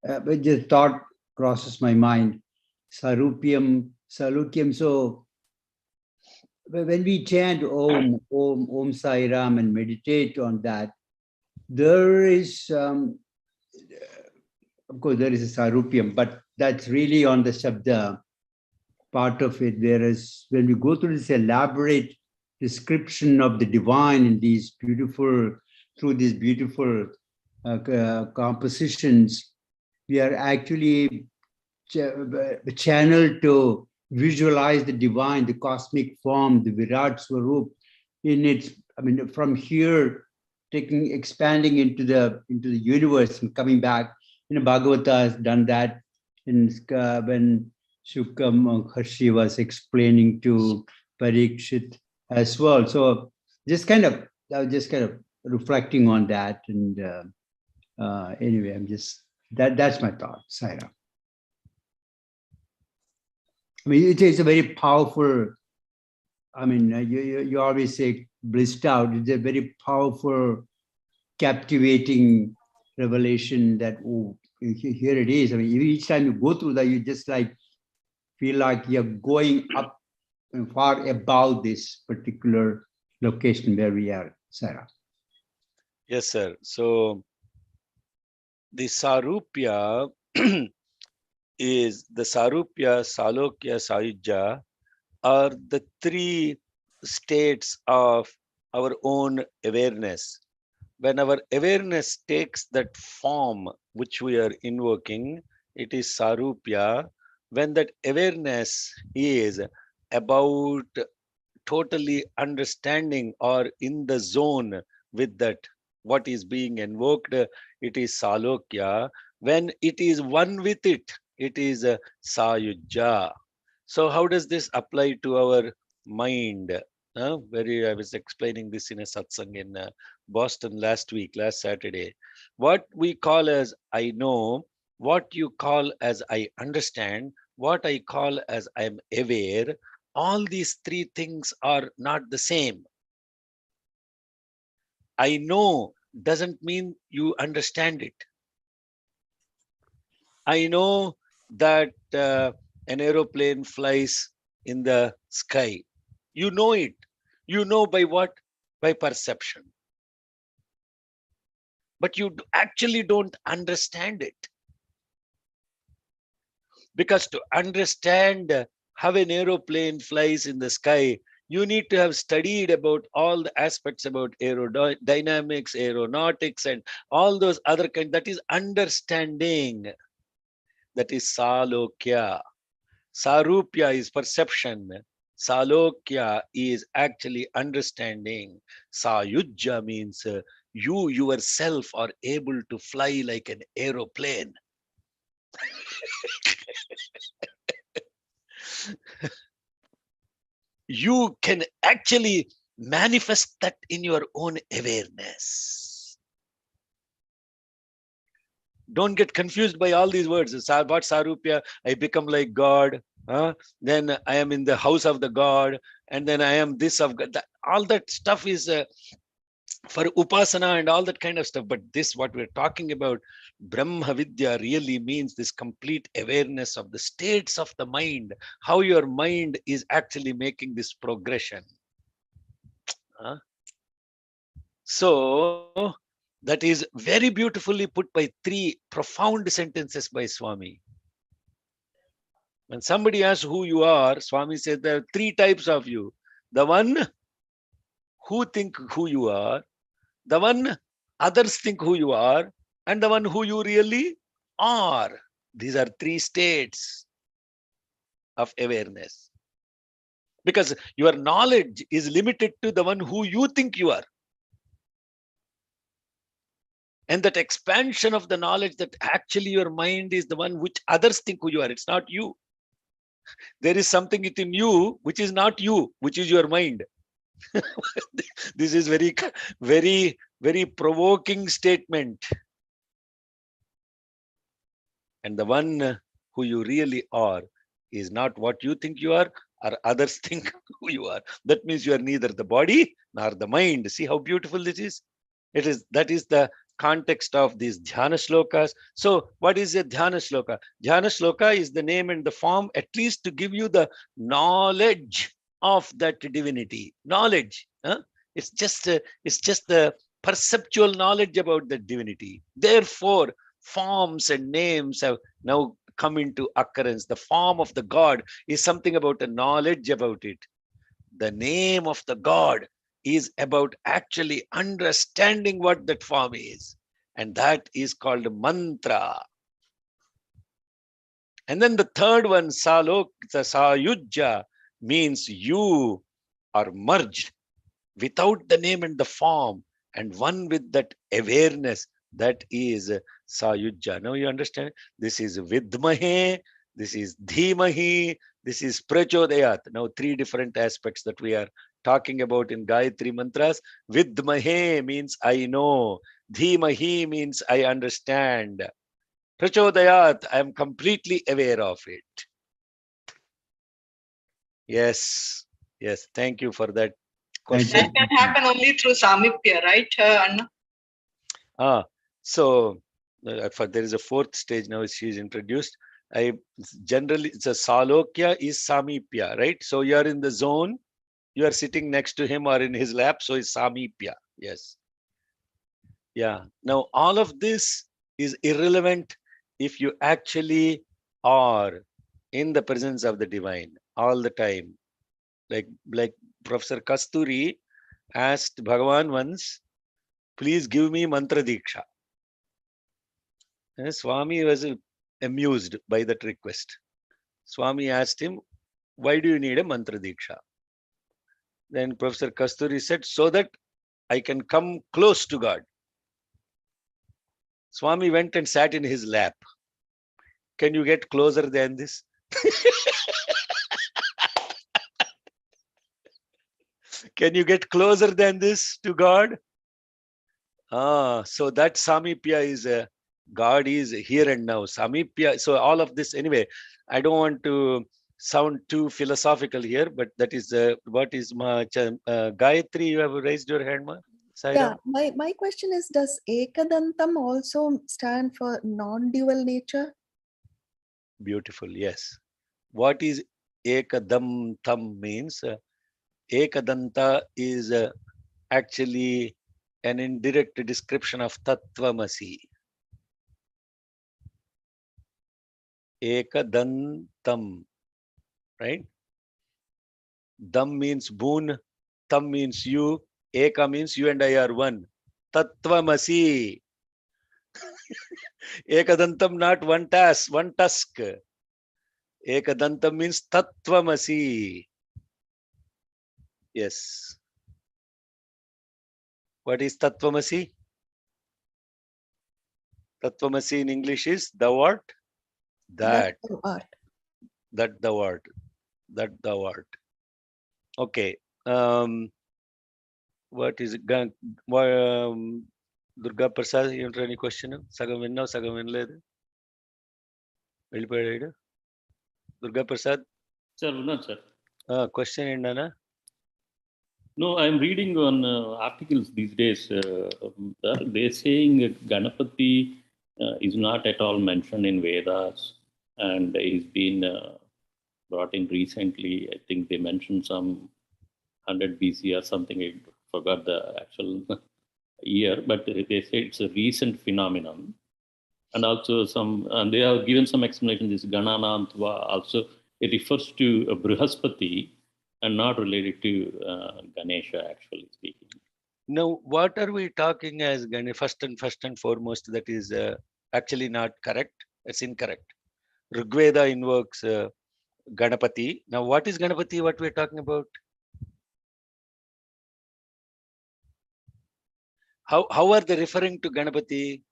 But just thought crosses my mind. Sarupyam. So when we chant Om Sairam and meditate on that, there is, of course, there is a Sarupyam, but that's really on the Shabda part of it. Whereas when we go through this elaborate description of the divine in these beautiful, through these beautiful compositions, we are actually channeled to visualize the divine, the cosmic form, the Virat Swarup in its, from here, expanding into the universe and coming back. Bhagavata has done that when Shuklam Maharshi was explaining to Parikshit as well. So I was just kind of reflecting on that. And anyway, that's my thought, Saira. It's a very powerful, you always say blissed out. It's a very powerful, captivating revelation that, here it is. Each time you go through that, you just feel like you're going up and far above this particular location where we are, Sarah. Yes, sir. So the Sarupya is the Sarupya, Salokya, Sayujya are the three states of our own awareness. When our awareness takes that form which we are invoking, it is Sarupya. When that awareness is about totally understanding or in the zone with that, what is being invoked, it is Salokya. When it is one with it, it is Sayujya. So how does this apply to our mind? I was explaining this in a satsang in Boston last Saturday. What we call as I know, what you call as I understand, what I call as I am aware, all these three things are not the same. I know doesn't mean you understand it. I know that an aeroplane flies in the sky. You know it. You know by what? By perception. but you actually don't understand it. Because to understand how an aeroplane flies in the sky, you need to have studied about all the aspects about aerodynamics, aeronautics, and all those other kinds. That is understanding. That is salokya. Sarupya is perception. Salokya is actually understanding. Sayujya means you yourself are able to fly like an aeroplane. You can actually manifest that in your own awareness. Don't get confused by all these words. What Sarupya? I become like God. Then I am in the house of the God. And then I am this of God. All that stuff is for upasana and all that kind of stuff. But this, what we're talking about, Brahma Vidya really means this complete awareness of the states of the mind, how your mind is actually making this progression. So that is very beautifully put by 3 profound sentences by Swami. When somebody asks who you are, Swami said there are 3 types of you. The one who think who you are, the one others think who you are, and the one who you really are. These are 3 states of awareness. Because your knowledge is limited to the one who you think you are. And that expansion of the knowledge that actually your mind is the one which others think who you are. It's not you. There is something within you which is not you, which is your mind. This is very, very, very provoking statement. And the one who you really are is not what you think you are or others think who you are. That means you are neither the body nor the mind. See how beautiful this is? That is the context of these dhyana shlokas. So what is a dhyana shloka? Dhyana shloka is the name and the form, at least to give you the knowledge of that divinity. Knowledge. It's just the perceptual knowledge about the divinity. Therefore, forms and names have now come into occurrence. The form of the God is something about a knowledge about it. The name of the God is about actually understanding what that form is. And that is called mantra. And then the third one, sayujya, means you are merged without the name and the form and one with that awareness. That is sayujya. Now you understand? This is vidmahe, this is dhimahi, this is prachodayat. Now 3 different aspects that we are talking about in Gayatri mantras. Vidmahe means I know. Dhimahi means I understand. Prachodayat, I am completely aware of it. Yes. Yes. Thank you for that question. That can happen only through Samipya, right, Anna? So there is a 4th stage now she is introduced. Generally, it's a salokya is samipya, right? So you are in the zone, you are sitting next to him or in his lap, so it's samipya. Yes. Yeah. Now all of this is irrelevant if you actually are in the presence of the divine all the time. Like Professor Kasturi asked Bhagavan once, please give me mantra diksha. Swami was amused by that request. Swami asked him, why do you need a mantra diksha? Then Professor Kasturi said, so that I can come close to God. Swami went and sat in his lap. Can you get closer than this? Can you get closer than this to God? So that Samipya is God is here and now. Samipya. So all of this, anyway, I don't want to sound too philosophical here, but that is what is Gayatri, you have raised your hand, ma? Yeah, my question is, does Ekadantam also stand for non-dual nature? Beautiful, yes. What is Ekadantam means? Ekadanta is actually an indirect description of Tattvamasi. Ekadantam, right? Dam means boon, tam means you, eka means you and I are one. Tattvamasi. Ekadantam, not one tusk. Ekadantam means Tattvamasi. Yes. What is Tattvamasi? Tattvamasi in English is thou art that. thou art. That thou art. That thou art. Okay. What is it? Durga Prasad, you have any question? Sagam vinna, sagam vinledu. Velipayadu. Durga Prasad. Sir, no, sir. Question endana? No, I'm reading on articles these days. They're saying Ganapathi is not at all mentioned in Vedas, and he's been brought in recently. I think they mentioned some 100 BC or something. I forgot the actual year, but they say it's a recent phenomenon. And also and they have given some explanation. This Gananantva also, it refers to Brihaspati and not related to Ganesha, actually speaking. Now, what are we talking as Ganesh? First and foremost, that is actually not correct. It's incorrect. Rigveda invokes Ganapathi. Now, what is Ganapathi? What we're talking about? How are they referring to Ganapathi?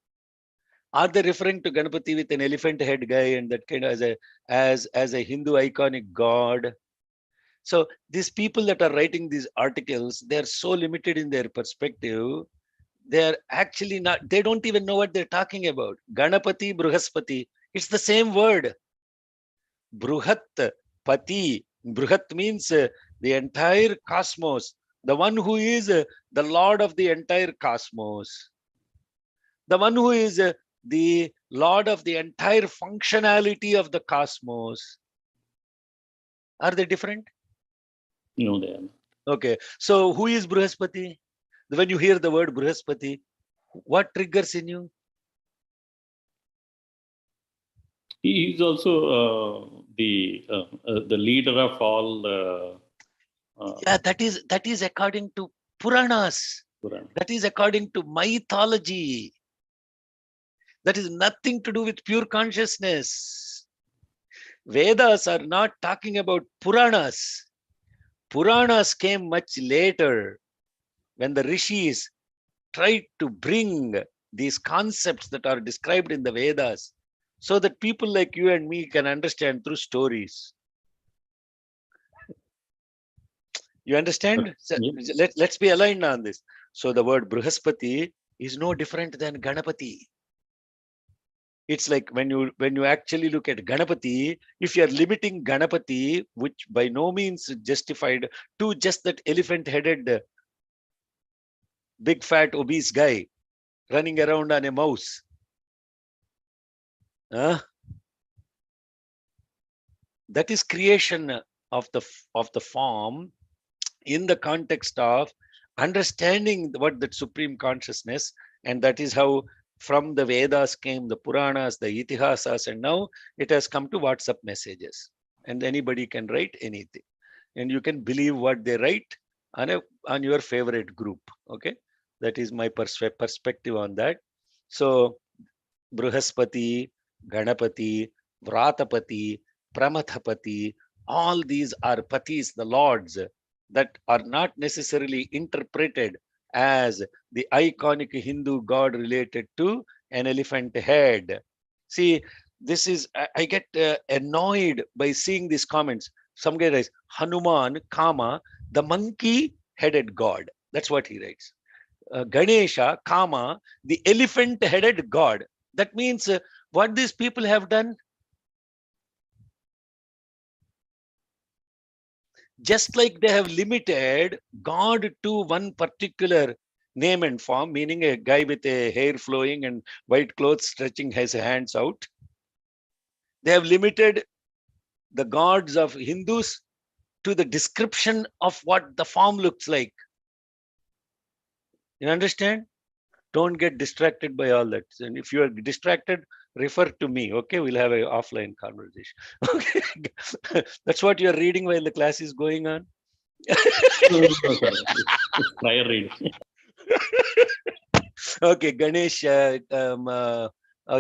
Are they referring to Ganapathi with an elephant head guy and that kind of as a Hindu iconic god? So these people that are writing these articles, they're so limited in their perspective. They're actually not, they don't even know what they're talking about. Ganapathi, Bruhaspati, it's the same word. Bruhat, Pati. Bruhat means the entire cosmos. The one who is the Lord of the entire cosmos. The one who is the Lord of the entire functionality of the cosmos. Are they different? No, they are not. Okay. So who is Bruhaspati? When you hear the word Bruhaspati, what triggers in you? He is also the leader of all. Yeah, that is according to Puranas. That is according to mythology. That is nothing to do with pure consciousness. Vedas are not talking about Puranas. Puranas came much later when the rishis tried to bring these concepts that are described in the Vedas so that people like you and me can understand through stories. You understand? So let's be aligned on this. So the word Bruhaspati is no different than Ganapathi. It's like when you actually look at Ganapathi, if you are limiting Ganapathi, which by no means justified, to just that elephant-headed, big fat obese guy running around on a mouse. That is creation of the form in the context of understanding what that supreme consciousness, and that is how from the Vedas came the Puranas, the Itihasas, and now it has come to WhatsApp messages. And anybody can write anything. And you can believe what they write on your favorite group. Okay, that is my perspective on that. So Bruhaspati, Ganapati, Vratapati, Pramathapati, all these are patis, the lords, that are not necessarily interpreted as the iconic Hindu god related to an elephant head. See, this is, I get annoyed by seeing these comments. Some guy writes, Hanuman, comma, the monkey-headed god. That's what he writes. Ganesha, comma, the elephant-headed god. That means what these people have done, just like they have limited God to one particular name and form, meaning a guy with a hair flowing and white clothes stretching his hands out. They have limited the gods of Hindus to the description of what the form looks like. You understand? Don't get distracted by all that. And if you are distracted, refer to me. Okay, we'll have an offline conversation. Okay, that's what you're reading while the class is going on. No, sir. It's prior reading. Okay, Ganesh,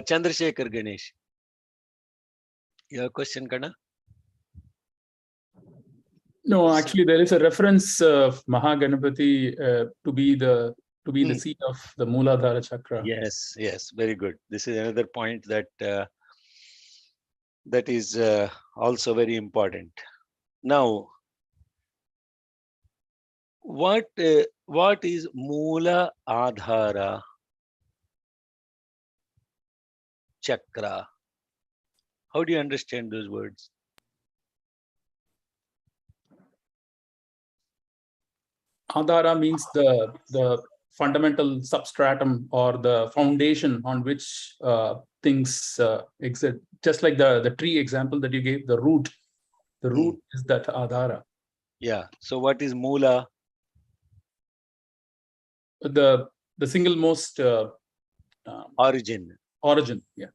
Chandrasekhar Ganesh. Your question, Kana? No, actually, there is a reference of Mahaganapathi to be the seat of the Mooladhara chakra. Yes, yes, very good. This is another point that that is also very important. Now, what is Moola Adhara Chakra? How do you understand those words? Adhara means the fundamental substratum or the foundation on which things exist. Just like the tree example that you gave, the root is that Adhara. Yeah. So what is Moola? The single most origin. Origin, yeah.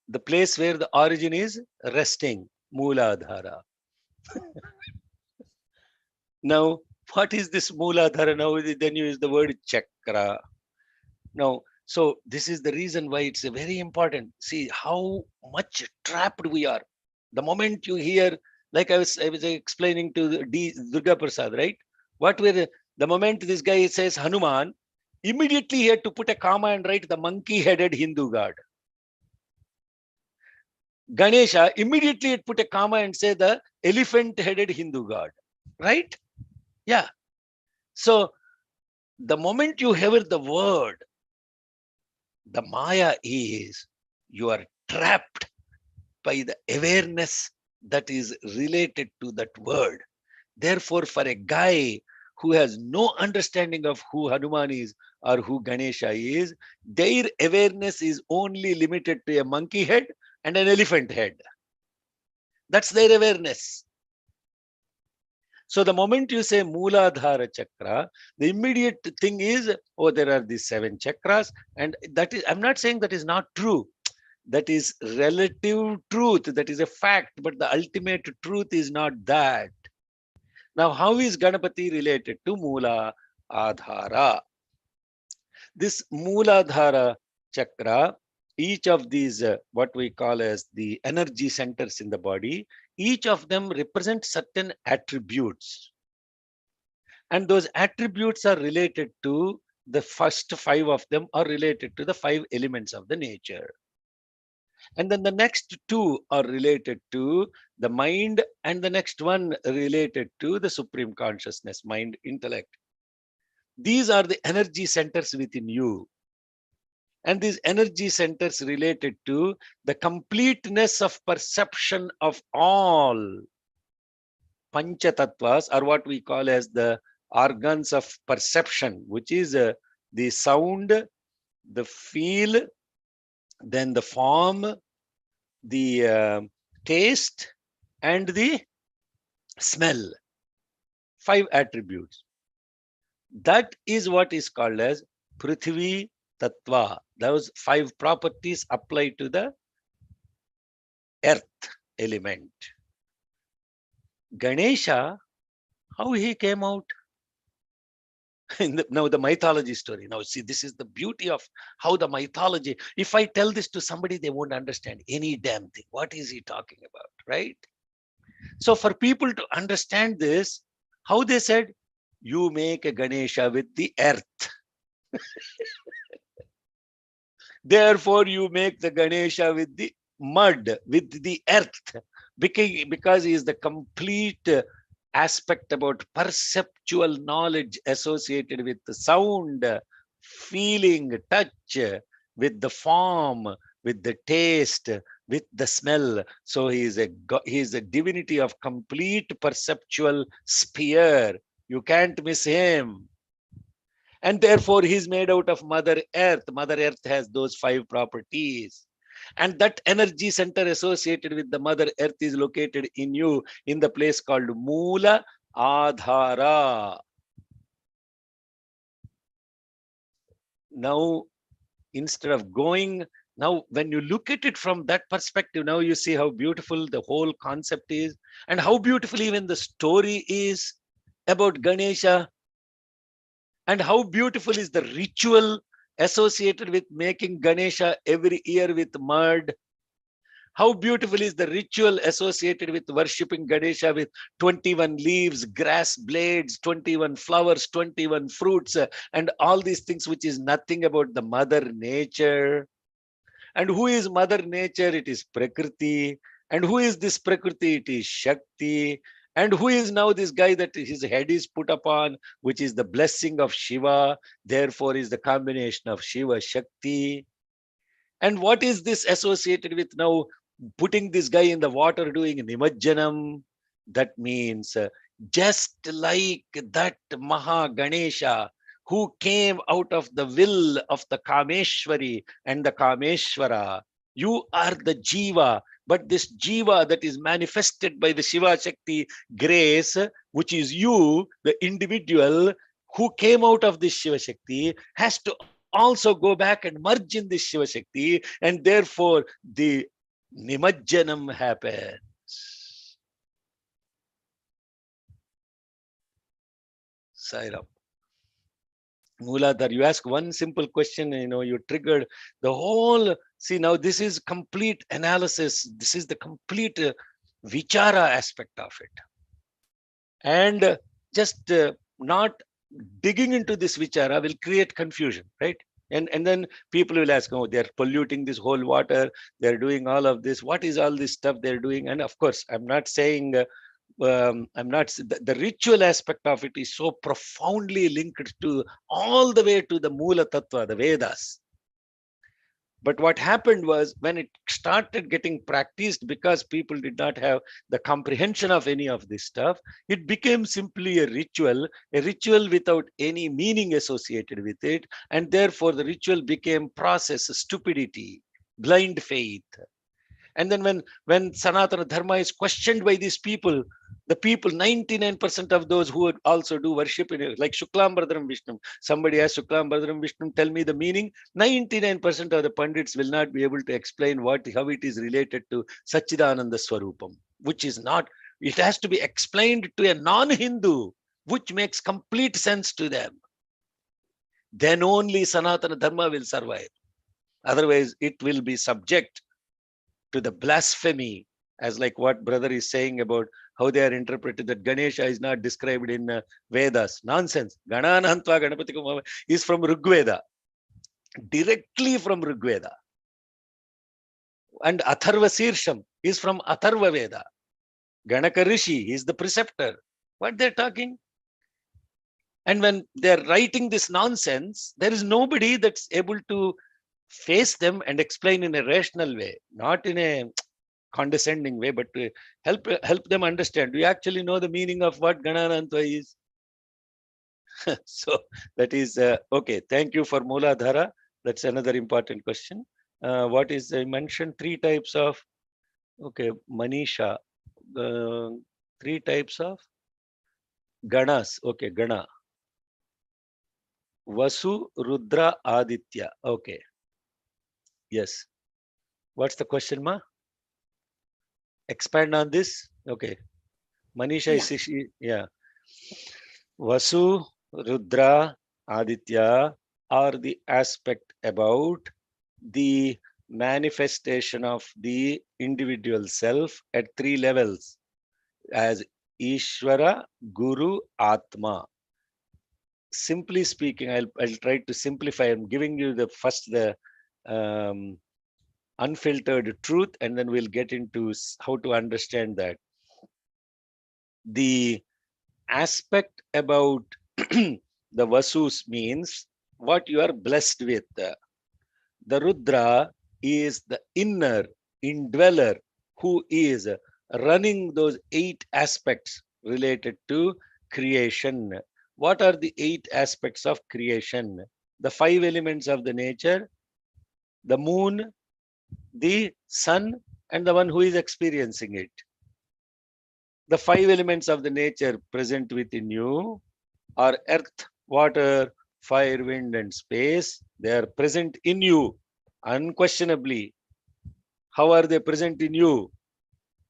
The place where the origin is resting, Mooladhara. Now, what is this Mooladhara? Now, then you use the word chakra. Now, so this is the reason why it's very important. See how much trapped we are. The moment you hear, like I was explaining to Durga Prasad, right? The moment this guy says Hanuman, immediately he had to put a comma and write the monkey-headed Hindu god. Ganesha, immediately it put a comma and say the elephant-headed Hindu god, right? Yeah. So the moment you hear the word, the Maya is you are trapped by the awareness that is related to that word. Therefore, for a guy who has no understanding of who Hanuman is or who Ganesha is, their awareness is only limited to a monkey head and an elephant head. That's their awareness. So the moment you say Mooladhara Chakra, the immediate thing is, oh, there are these 7 chakras. And that is, I'm not saying that is not true. That is relative truth. That is a fact. But the ultimate truth is not that. Now, how is Ganapathi related to Moola Adhara? This Mooladhara Chakra, each of these, what we call as the energy centers in the body, each of them represent certain attributes. And those attributes are related to the first 5 of them are related to the 5 elements of the nature. And then the next 2 are related to the mind, and the next one related to the supreme consciousness, mind, intellect. These are the energy centers within you. And these energy centers related to the completeness of perception of all Panchatattvas, or what we call as the organs of perception, which is the sound, the feel, then the form, the taste, and the smell. 5 attributes. That is what is called as Prithvi Tattva. Those 5 properties apply to the earth element. Ganesha, how he came out? Now the mythology story. Now see, this is the beauty of how the mythology, if I tell this to somebody, they won't understand any damn thing. What is he talking about, right? So for people to understand this, how they said, you make a Ganesha with the earth. Therefore, you make the Ganesha with the mud, with the earth, because he is the complete aspect about perceptual knowledge associated with the sound, feeling, touch, with the form, with the taste, with the smell. So he is a divinity of complete perceptual sphere. You can't miss him. And therefore, he is made out of Mother Earth. Mother Earth has those 5 properties. And that energy center associated with the Mother Earth is located in you in the place called Moola Adhara. now instead of going, now when you look at it from that perspective, now you see how beautiful the whole concept is and how beautiful even the story is about Ganesha, and how beautiful is the ritual associated with making Ganesha every year with mud. How beautiful is the ritual associated with worshipping Ganesha with 21 leaves, grass blades, 21 flowers, 21 fruits, and all these things, which is nothing about the mother nature. And who is mother nature? It is Prakriti. And who is this Prakriti? It is Shakti. And who is now this guy that his head is put upon, which is the blessing of Shiva, therefore is the combination of Shiva, Shakti. And what is this associated with now putting this guy in the water doing Nimajjanam? That means just like that Maha Ganesha who came out of the will of the Kameshwari and the Kameshwara, you are the Jiva, but this Jiva that is manifested by the Shiva Shakti grace, which is you, the individual who came out of this Shiva Shakti, has to also go back and merge in this Shiva Shakti, and therefore the Nimajjanam happens. Sairam. Mooladhar, you ask one simple question, you triggered the whole. See, now this is complete analysis. This is the complete vichara aspect of it. And just not digging into this vichara will create confusion, right? And then people will ask, oh, they're polluting this whole water. They're doing all of this. What is all this stuff they're doing? And of course, I'm not saying, the ritual aspect of it is so profoundly linked to all the way to the Mula Tattva, the Vedas. But what happened was when it started getting practiced, because people did not have the comprehension of any of this stuff, it became simply a ritual without any meaning associated with it. And therefore the ritual became process, stupidity, blind faith. And then when Sanatana Dharma is questioned by these people, the people, 99% of those who also do worship, like Shuklam Bharadram Vishnu, somebody asks Shuklam Bharadram Vishnu, tell me the meaning. 99% of the Pandits will not be able to explain how it is related to Satchidananda Swarupam, which is not, it has to be explained to a non-Hindu, which makes complete sense to them. Then only Sanatana Dharma will survive. Otherwise, it will be subject to the blasphemy, as like what brother is saying about how they are interpreted, that Ganesha is not described in Vedas. Nonsense. Gananantva Ganapathi Kumama is from Rigveda, directly from Rigveda. And Atharva Sirsham is from Atharva Veda. Ganaka Rishi is the preceptor. What they're talking? And when they're writing this nonsense, there is nobody that's able to face them and explain in a rational way, not in a condescending way, but to help them understand. Do you actually know the meaning of what Gananantva is? So that is okay. Thank you for Mooladhara. That's another important question. What is I mentioned 3 types of, okay, Manisha, 3 types of Ganas. Okay, Gana. Vasu, Rudra, Aditya. Okay. Yes. What's the question, ma? Expand on this. Okay. Manisha is, yeah. Vasu, Rudra, Aditya are the aspect about the manifestation of the individual self at 3 levels as Ishvara, Guru, Atma. Simply speaking, I'll try to simplify. I'm giving you the unfiltered truth, and then we'll get into how to understand that. The aspect about the Vasus means what you are blessed with. The Rudra is the inner indweller who is running those 8 aspects related to creation. What are the 8 aspects of creation? The 5 elements of the nature, the moon, the sun, and the one who is experiencing it. The 5 elements of the nature present within you are earth, water, fire, wind, and space. They are present in you, unquestionably. How are they present in you?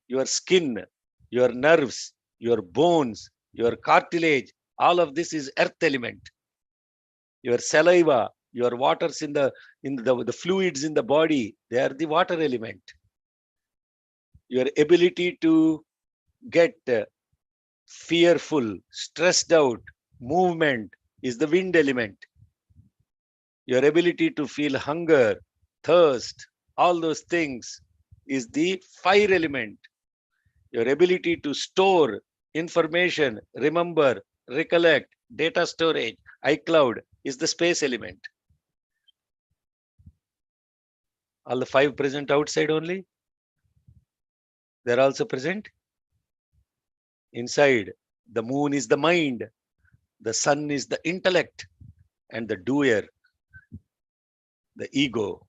Your skin, your nerves, your bones, your cartilage, all of this is earth element. Your saliva, your waters in the fluids in the body, they are the water element. Your ability to get fearful, stressed out, movement is the wind element. Your ability to feel hunger, thirst, all those things is the fire element. Your ability to store information, remember, recollect, data storage, iCloud is the space element. All the 5 present outside only. They're also present inside. The moon is the mind. The sun is the intellect. And the doer, the ego.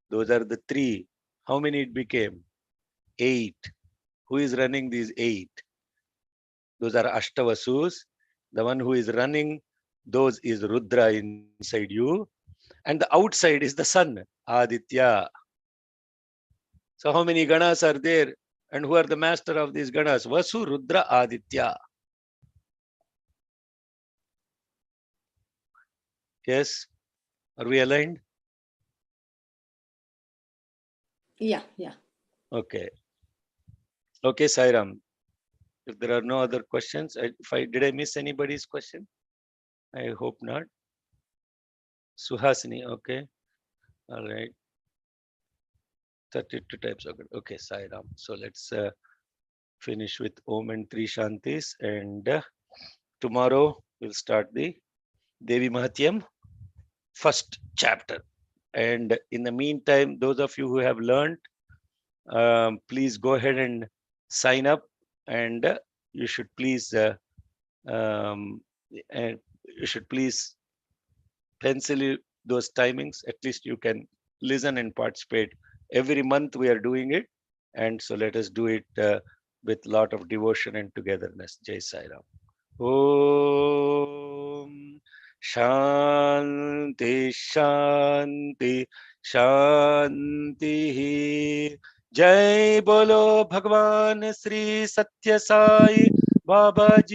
Those are the 3. How many it became? 8. Who is running these 8? Those are Ashtavasus. The one who is running those is Rudra inside you. And the outside is the sun, Aditya. So how many Ganas are there? And who are the master of these Ganas? Vasu, Rudra, Aditya. Yes? Are we aligned? Yeah. Okay. Okay, Sairam. If there are no other questions, did I miss anybody's question? I hope not. Suhasini, okay. All right. 32 types of good. Okay, Sairam. So let's finish with Om and 3 Shantis. And tomorrow we'll start the Devi Mahatyam first chapter. And in the meantime, those of you who have learned, please go ahead and sign up. And you should please pencil those timings. At least you can listen and participate. Every month we are doing it, and so let us do it with lot of devotion and togetherness. Jai Sai Ram. Om Shanti Shanti Shanti. Jai Bolo Bhagwan Sri Satya Sai Baba Ji.